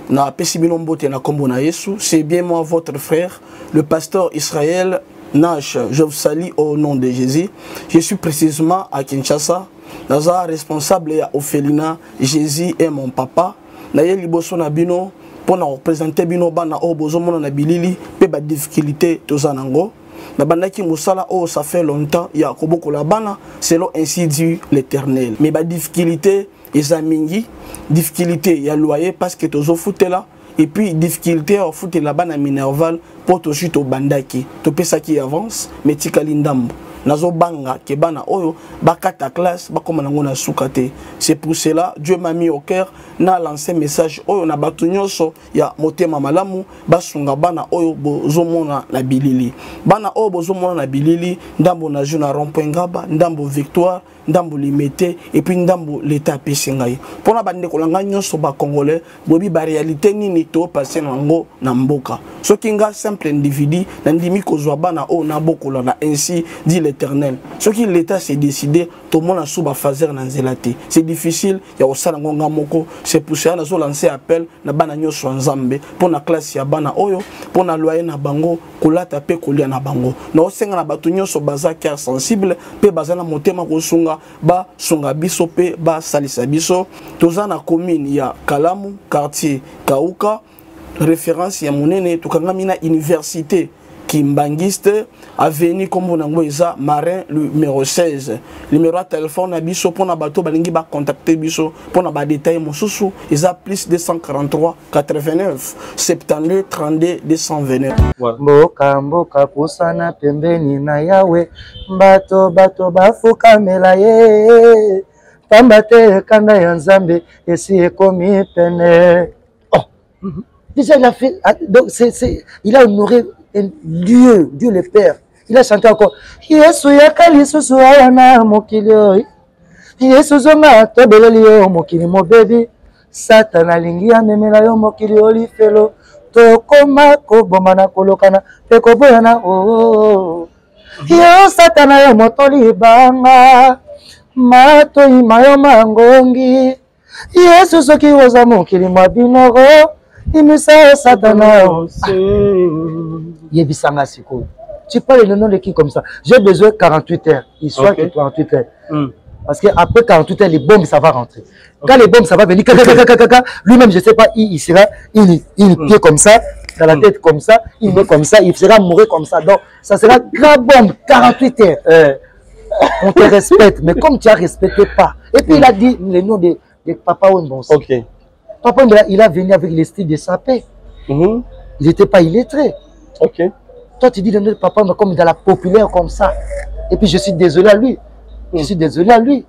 na pesi bino mbote na kombo na Yesu. C'est bien moi votre frère le pasteur Israël Nash. Je vous salue au nom de Jésus. Je suis précisément à Kinshasa. Naza responsable ya Ophelina. Jésus est mon papa. Na ye liboso na bino pour nous représenter bino bana o bozomona na bilili pe ba difficulté tozanango na bandaki musala o ça fait longtemps ya koboko la bana selon ainsi dit l'Éternel mais ba difficulté ezamingi difficulté ya loyer parce que tozo futela et puis difficulté au futela bana minerval pour to chute au bandaki to pesa qui avance mais tikali ndambo nazo banga ke bana oyo bakata classe bakoma nango na sukate. C'est pour cela Dieu m'a mis au cœur na lancé message oyo na batu nyonso ya motema malamu basunga bana oyo bozomona na bilili bana oyo bozomona na bilili ndambo na juna rond-point Ngaba ndambo Victoire ndambo Limité et puis ndambo l'état pesingai pona bande kolanga nyonso ba congolais bobi ba réalité nini to passer nango na mboka soki nga simple individu na ndimi kozwa bana oyo na bokola na ainsi dit l'Éternel soki l'état s'est décidé to mona suba fazer na nzelati c'est difficile ya osala ngonga moko. C'est pour ça nazo lancer appel na bana nyonso nzambe pona classe ya bana oyo pona loyer na bango kolata pe kolia na bango na osenga na batu nyonso baza cœur sensible pe baza na motema kosunga ba sunga biso pe ba salisa biso toza na commune ya Kalamu quartier Kauka référence ya monene tokangami na université Kimbangiste avenue comme Eza Marin numéro 16 numéro de téléphone à biso pour na bato balingi ba contacter biso pour na ba détail mosusu eza plus 243 89 72 32 229 mboka mboka pusana pembeni na yawe bato bafukamela ye pamba te kanda ya nzambe esi ekomi pene. Déjà il a fait donc il a honoré Dieu le Père. Il a chanté encore. Yesu yakali susu ayana mokili. Yesu zonga tobeleli yo mokili mo baby. Satana lingi amemela yo mokili olifelo. Tokoma kobomana kolokana pe koboyana oh. Yo satana yo motoli banga. Mato imayo mangongi. Yesu soki oza mokili mo binoro. Imisa satana. Yebisanga siko. Tu parles le nom de qui comme ça? J'ai besoin de 48 heures. Histoire que 48 heures. Parce qu'après 48 heures, les bombes, ça va rentrer. Quand les bombes, ça va venir, lui-même, je ne sais pas, il sera, il pied comme ça, dans la tête comme ça, il met comme ça, il sera mourir comme ça. Donc, ça sera grave bombe, 48 heures. On te respecte, mais comme tu n'as respecté pas. Et puis, il a dit le nom de Papa Wembons. Papa Wembons, il a venu avec les styles de sapé. Il n'était pas illettré. Toi, tu dis le nom de Papa comme dans la populaire comme ça. Et puis, je suis désolé à lui. Je suis désolé à lui.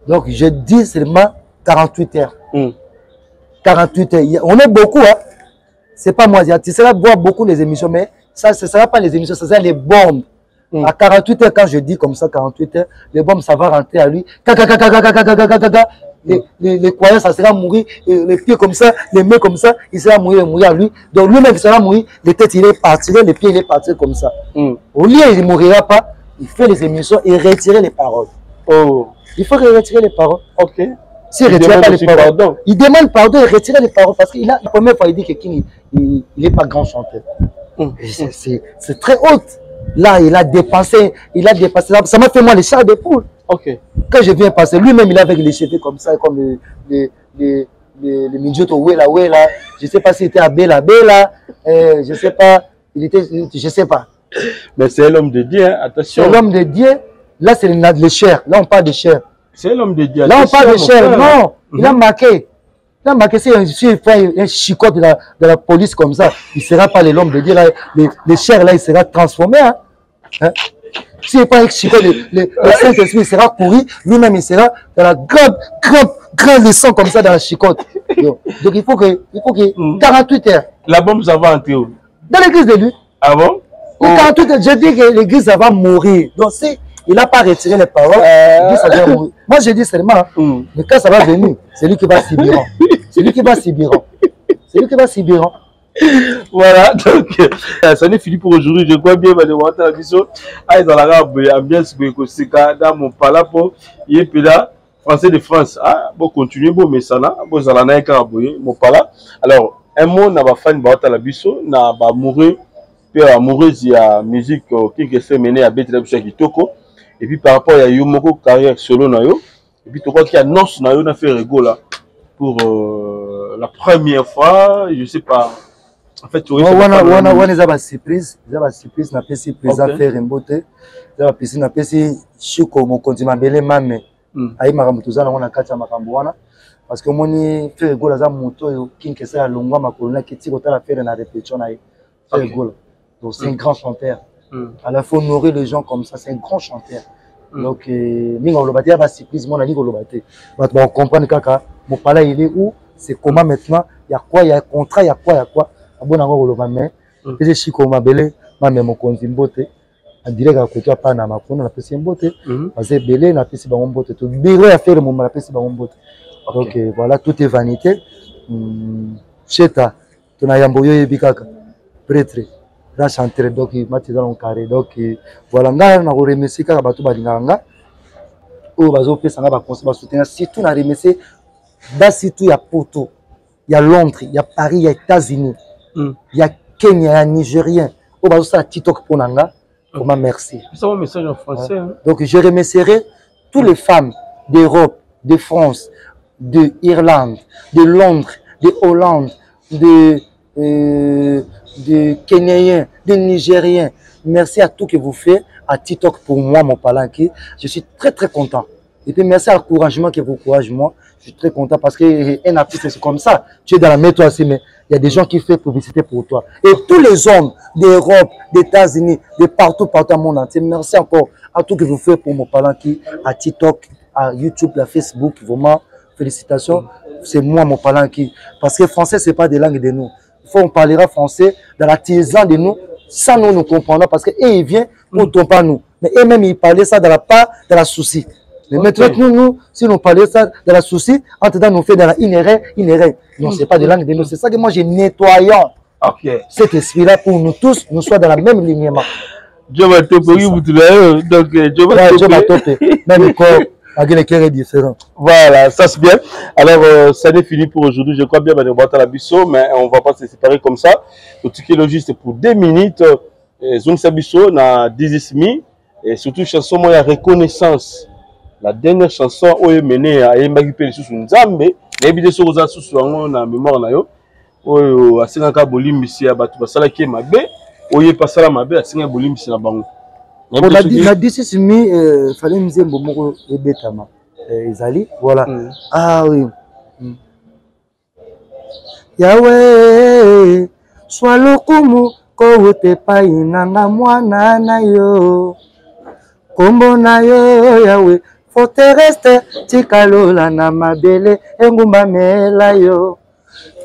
Donc, je dis seulement 48 heures. 48 heures. On est beaucoup, hein. C'est pas moi. Tu seras voir beaucoup les émissions, mais ça, ce ne sera pas les émissions, ce sera les bombes. À 48 heures, quand je dis comme ça, 48 heures, les bombes, ça va rentrer à lui. Les croyants, ça sera mourir. Les pieds comme ça, les mains comme ça, il sera mourir à lui. Donc, lui-même, il sera mourir. Les têtes, il est parti. Les pieds, il est parti comme ça. Au lieu, il ne mourra pas. Il fait les émissions et retirer les paroles. Il faut retirer les paroles. S'il ne retire pas les paroles, il demande pardon et retire les paroles parce qu'il a la première fois il dit que King il n'est pas grand chanteur. C'est très haute. Là, il a dépassé. Ça m'a fait moi les chars de poule. Quand je viens passer, lui-même il est avec les cheveux comme ça, comme les midjoto Wela. Je ne sais pas s'il était à Bella. Je ne sais pas. Il était, je ne sais pas. Mais c'est l'homme de Dieu, hein? Attention. C'est l'homme de Dieu. Là, c'est les chair. Là, on parle de chair. C'est l'homme de Dieu. Là, on parle de chair. Non, il a marqué. Il a marqué, s'il fait un chicote de la police comme ça, il ne sera pas l'homme de Dieu. Là, les chairs, là, il sera transformé. Hein? S'il n'est pas un chicote, le Saint-Esprit, il sera pourri. Lui-même, il sera dans la grande leçon comme ça dans la chicote. Donc, il faut que 48 heures. La bombe, ça va entrer où? Dans l'église de lui. Ah bon? 48 heures, je dis que l'église, ça va mourir. Donc, si il n'a pas retiré les paroles, l'église, ça va mourir. Moi, je dis seulement, mais quand ça va venir, c'est lui qui va Sibiran. C'est lui qui va Sibiran. C'est lui qui va Sibiran. Voilà, donc, ça n'est fini pour aujourd'hui. Je crois bien, madame, on a vision. Ah, dans la ambiance, dans mon palapo, il est là, français de France. Ah, bon, continuez, bon, mais ça là, bon, ça là, mon pala. Alors, un mot, n'a pas fan, bah, la biso, n'a pas mourir. Puis amoureuse, il y a musique qui s'est menée à Bethlehem Kitoko. Et puis par rapport à Yomoko carrière solo nayo. Et puis tu vois qu'il y a Nonce nayo n'a fait rigolo là pour la première fois, je sais pas. En fait, tu vois. On a des surprises, n'a pas surprise à faire une beauté. N'a pas n'a pas chiko mon continent belé mame. Aïe maramutuza on a kacha makambuana. Parce que mon fait rigolo za moto king que ça longwa makolona qui tire la faire na répétition naï. Fait rigolo. Donc c'est un grand chanteur. Alors il faut nourrir les gens comme ça, c'est un grand chanteur. Donc, on va surprise, on comprend que mon palais il est où, c'est comment maintenant, il y a quoi, il y a un contrat, il y a quoi. Bon, on va mettre, je suis comme Belé, mon compte beauté. En direct à côté, pas na makon, on a fait une beauté. Parce que Belé, on a fait une beauté. Tout bureau à faire, on a fait une beauté. Donc voilà, tout est vanité. Cheta, tu n'as yamboyo yebikaka, prêtre. Là, chanter donc il m'a tiré dans le carré. Donc voilà, on a remercié quand bateau balinganga. Ou bazo fait ça va conseiller soutenir. Surtout on a remercié. Dans surtout il y a Porto, il y a Londres, il y a Paris, il y a États-Unis, il y a Kenya, il y a Nigérien. Ou bazo ça TikTok pour nanga. Comment merci. C'est un message en français. Hein? Donc je remercierai toutes les femmes d'Europe, de France, d'Irlande, de Londres, de Hollande, de Kenyans, de Nigériens. Merci à tout que vous faites, à TikTok pour moi, mon palanqué. Je suis très très content. Et puis merci à l'encouragement que vous encouragez moi. Je suis très content parce qu'un artiste c'est comme ça. Tu es dans la métro aussi, mais il y a des gens qui font publicité pour toi. Et tous les hommes d'Europe, des États-Unis, de partout dans le monde entier, merci encore à tout que vous faites pour mon palanqué, à TikTok, à YouTube, à Facebook. Vraiment, félicitations. C'est moi mon palanqué. Parce que français, c'est pas des langues de nous. On parlera français dans l'artisan de nous, Ça, nous comprenons parce que il vient, on ne tombe pas nous. Mais eux-mêmes, ils parlaient ça dans la part de la souci. Mais maintenant, nous, si nous parlions ça de la souci, en temps, nous fait dans la inhérent. Non, ce n'est pas de langue de nous. C'est ça que moi, j'ai nettoyant cet esprit-là pour nous tous, nous soyons dans la même lignellement. Dieu va toper, donc Dieu va toper. Même le corps, avec les cœurs est différent. Voilà, ça c'est bien. Alors, ça n'est fini pour aujourd'hui. Je crois bien, on va la bisso, mais on ne va pas se séparer comme ça. Le ticket logiste pour 2 minutes. Zone Sabisso, na 10 et surtout, chanson, moi, il y a reconnaissance. La dernière chanson, où est menée à Mbagipé sous Nzambe, et bien sûr, aux sous la mémoire na yo, où à Sénaka Bolim, ici à Batou Basala qui est Mabé, où il est passé à Mabé, à Sénaka Bolim, ici à Bango. On a dit, il fallait me dire Bomoro et Betama. Izali, voilà. Ah oui. Yahweh, sois le kumu, kote pa inanga mwana na yo. Kombo na yo, Yahweh. Fortereste tikalola na mabele engumba mela yo.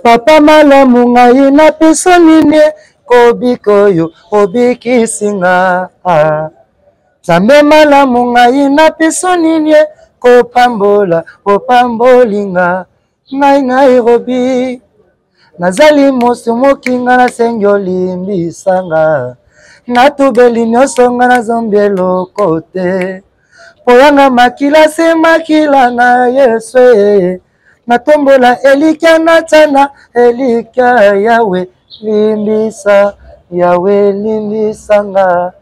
Papa malamu ngai na pesa nini kobiko yo obikisinga. Zambe malamu ngai na pesa nini kopambola opambolinga. Ngai robi nazali mosi mokinga na sengo limbisanga. Natubeli nyonso nga na zombelo kote. Poyanga makila se makila na Yesu. Natombola elika na tana elika Yawe limbisa Yawe limbisanga.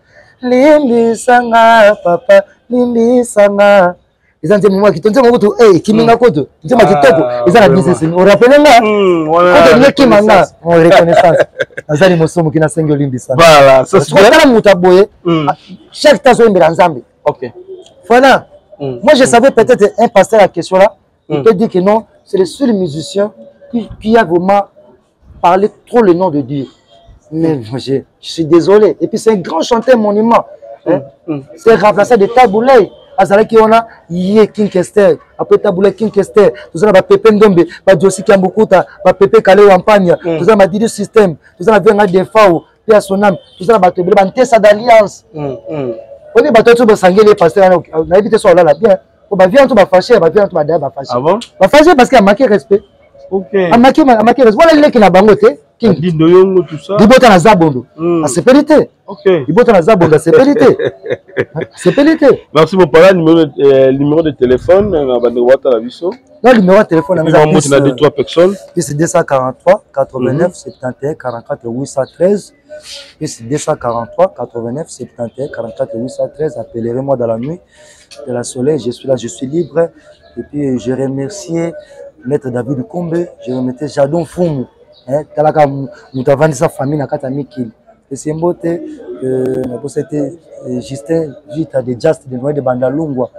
Limbisanga papa limbisanga. Ils ont dit moi qui t'ont dit moi tout kiminga koto. Ils ont kitoko. Ils ont la business. On rappelle là. Koto ne kimanga. On reconnaissance. Azali mosomo kina sengo limbisanga. Voilà, ça c'est bien. Mutaboye. Chaque temps on est ensemble. OK. Voilà. Moi, je savais peut-être un pasteur à la question là. Il peut dire que non, c'est le seul musicien qui a vraiment parlé trop le nom de Dieu. Mais je suis désolé. Et puis, c'est un grand chanteur monument. C'est remplacé de Taboulay. Azalaki on a Yé King Kester. Après Taboulay King Kester. Tout ça, Pepe Ndombe. Diosi Kambukuta. Pepe Kale Wampagne. Tout ça, Didi System. Tout ça, Venga Defao. Pia Sonam. Tout ça, Tessa d'Alliance. On est battu sur le sanguin les pasteurs. On a évité ça là bien. On va venir tout va fâcher, on va venir tout va fâcher. Ah bon? Va fâcher parce qu'il a manqué respect. OK. A manqué respect. Voilà les qui n'a pas bangoté. King. Dindo tout ça. Dibota na zabondo. C'est périté. OK. Dibota na zabondo, c'est périté. C'est périté. Merci mon parent, numéro de téléphone, on va voir ta vision. Non, le numéro de téléphone, on va montrer deux trois personnes. C'est 243 89 71 44 813. Puis c'est 243 89 71 44 813. Appellerez-moi dans la nuit de la soleil. Je suis là, je suis libre. Et puis je remercie Maître David Kombe. Je remercie Jadon Foumou. Talaka Moutavandi sa famille na kata Mikil. Et c'est mbote c'était Justin Vita de Just de Noël de Bandalungwa.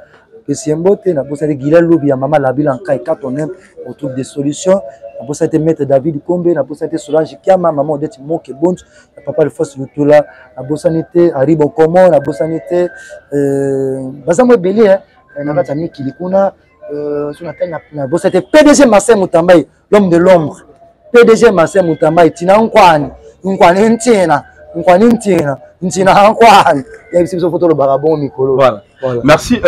Et c'est mbote na c'était Guilherme Lobi ya Mama Labila Nkai quand on aime on trouve des solutions. Na c'était Maître David Kombe, na c'était Solange Kiama, maman de Moke Bont, papa de Force Lutula, na sanité Aribo Komo, na sanité bazamo belé na kata Mikil kuna sur na c'était PDG Marcel Moutambaye, l'homme de l'ombre. PDG Marcel Moutambaye tina nkwani ntina nkwani ya biso photo le barabon mikolo. Voilà. Merci.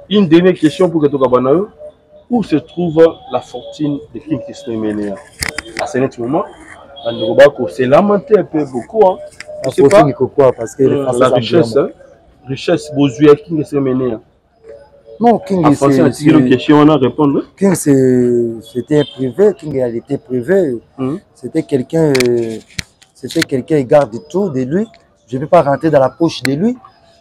Une dernière question pour que tu aies. Où se trouve la fortune de King Kester Menea à ce moment? C'est lamenté un peu beaucoup. Hein. Je sais pas pourquoi parce que la richesse Bozuya King Kester Menea. Non, King c'est une question on a répondre. King c'était privé, King elle était privé. C'était quelqu'un qui garde tout de lui. Je ne vais pas rentrer dans la poche de lui.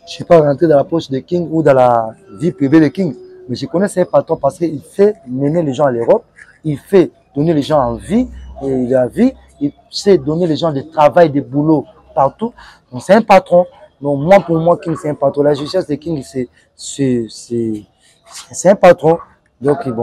Je ne vais pas rentrer dans la poche de King ou dans la vie privée de King. Mais je connais ses patrons parce qu'il fait mener les gens à l'Europe. Il fait donner les gens en vie. Et la vie, il sait donner les gens du travail, du boulot partout. Donc c'est un patron. Donc moi, pour moi, King, c'est un patron. La richesse de King, c'est un patron. Donc bon.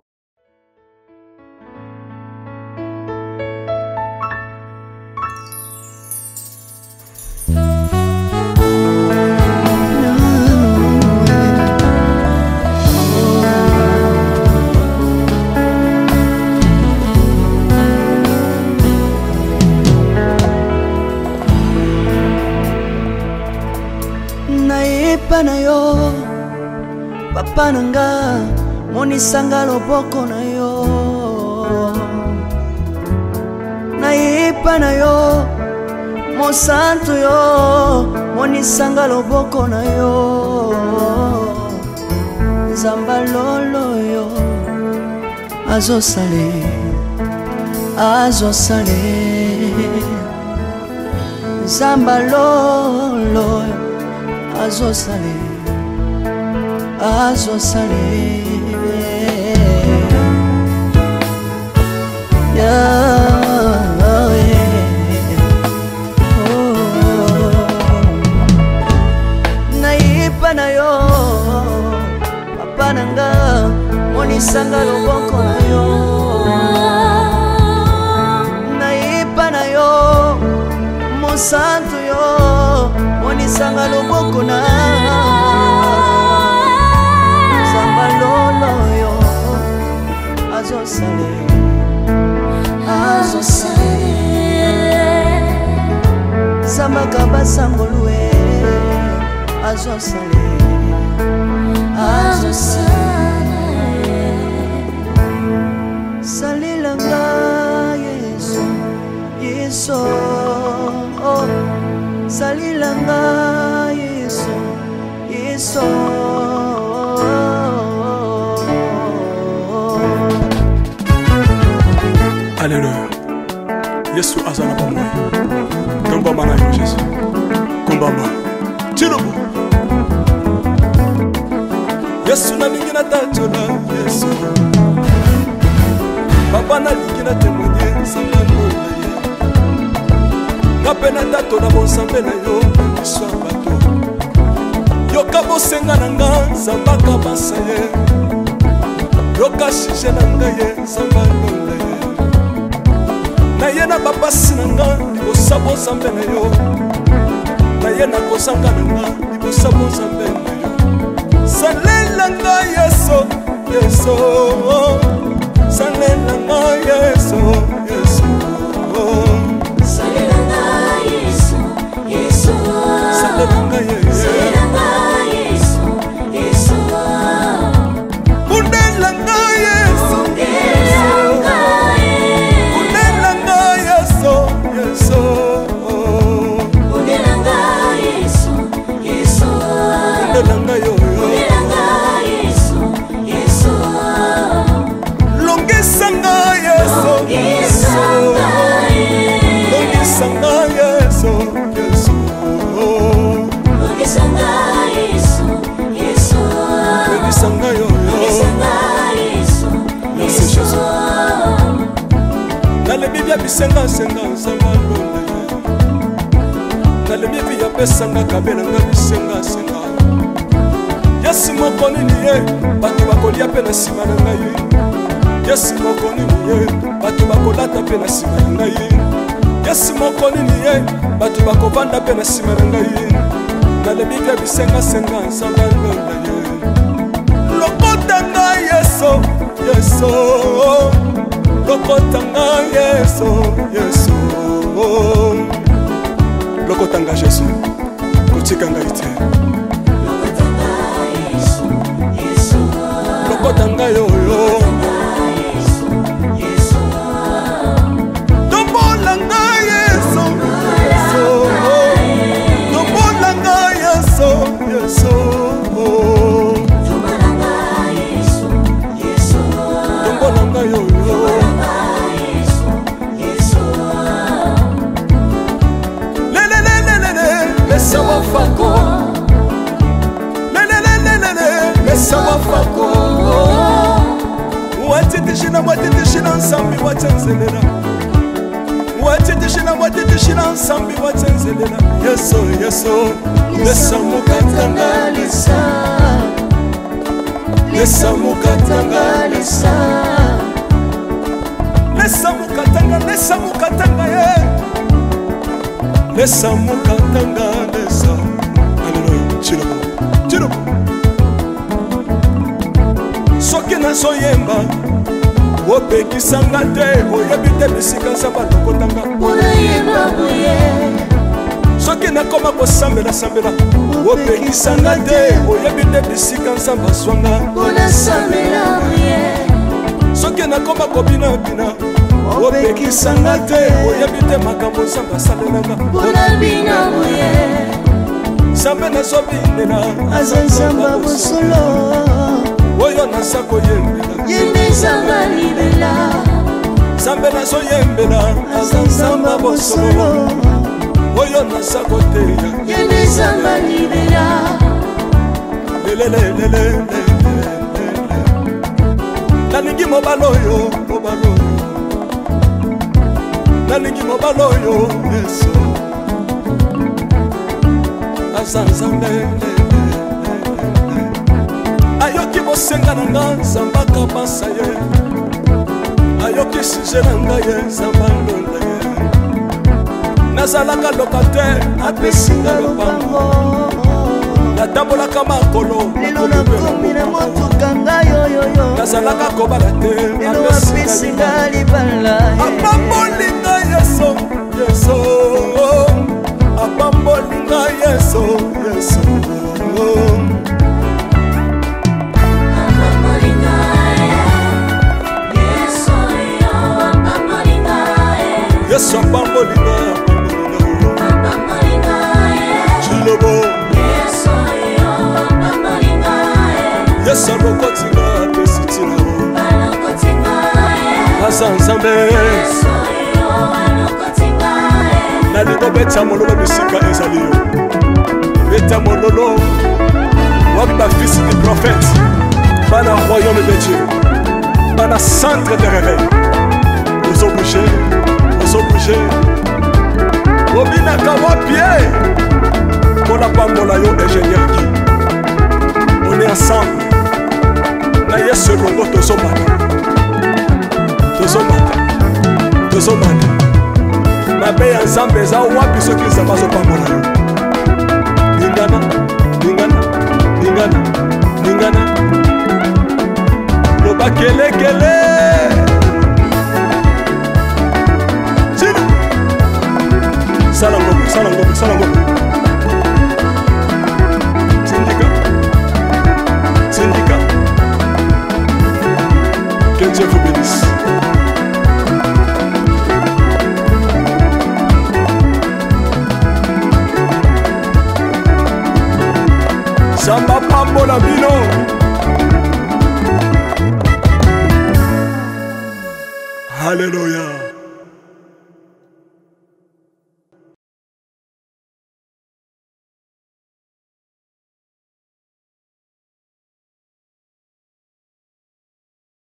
epa na yo papa nanga monisanga loboko na yo na epa na yo mosantu yo monisanga loboko na yo nzamba lolo yo azosale nzamba lolo azosale naipa na yo papa nanga monisanga loboko na yo naipa na yo mosantu yo monisanga loboko na nzamba lolo yo azosale zambaka basangolue azosale salilanga yeso salilanga yeso Alléluia. Yesu azana pa moi. Komba mana yo Jésus. Komba ma. Tirobo. Yesu na lingi na tatola Yesu. Papa na lingi na témoigner sangano na ye. Na pena tatola bon sambe na yo so bato. Yoka bosenga nanga zambaka basaye. Yoka shije nanga ye sangano na ye. Na ye na babasi nanga bosabo zambe na yo. Na ye na kosanga nanga bosabo zambe na yo. Salelanga yeso yeso. Salelanga yeso yeso. Salelanga yeso yeso. Salelanga yeso yeso. Undelanga yeso bisenga senga nzamba londa nale bibi ya pesanga kabela nga bisenga senga Yesu moko nini ye bato bakolia pe na sima na ngai Yesu moko nini ye bato bakolata pe na sima na ngai Yesu moko nini ye bato bakovanda pe na sima na ngai nale bibi ya bisenga senga nzamba londa ye lokota ngai Yesu Yesu Lokotanga Yesu, Yesu. Lokotanga Jésus, kotikanga ite. Lokotanga Yesu, Yesu. Lokotanga yo yo. Yesu. Tombolanga Yesu, Yesu. Tombolanga Yesu, Yesu. Tombolanga Yesu, Yesu. Tombolanga yo yo. Laisse-moi fako, laisse-moi fako. Watitishina nsambi watenzelela. Watitishina nsambi watenzelela. Yeso yeso, laisse-moi katanga lisa. Laisse-moi katanga lisa. Laisse-moi katanga ye. Laisse mon katanga laisse. Alléluia. Tiro. Soki na soyemba opekisanga te oyebi te bisika nzamba lokotanga oyemba boye soki nakoma kosambela sambela opekisanga te oyebi nde bisika nzambe azwanga mpona sambela ye soki nakoma kobinabina opekisanga te oyebi te makambo nzambe asalelanga mpona bina ye nzambe nazobinela aza nzambe bosolo oyo naza koyembela yende nzambe libela nzambe nazoyembela aza nzambe bosolo oyo naza koteya yende nzambe libela nalingi mobala oyo nalingi mobala oyo yesu aza nzambe ayoki bosenga na nga nzambe akabasa ye ayoki suje na ngai ye nzambe alonda ye nazalaka lokatere apesinga lopango natambolaka makolo lelo nakomi na motuka ngai oyoyo nazalaka kobala te lelo apesinga libala apambolinga yeso yeso apambolinga yeso yeso yesu apambolinga chilobo yesu alokotinga apesitina aza nzambe nalingo beta mololo bisika ezali yo beta mololo wapi bafisi du prophète bana royaume de dieu bana centre de réveil ozobouge obinaka wapie mpona pambola yo ingénieur ki on est ensemble na yesu elongo tozomata mabe ya nzambe eza wapi soki nzambe azopambola yo ningana loba kelekele sala ngombe syndicat que Dieu vous bénisse. Samba pambola bino Alléluia.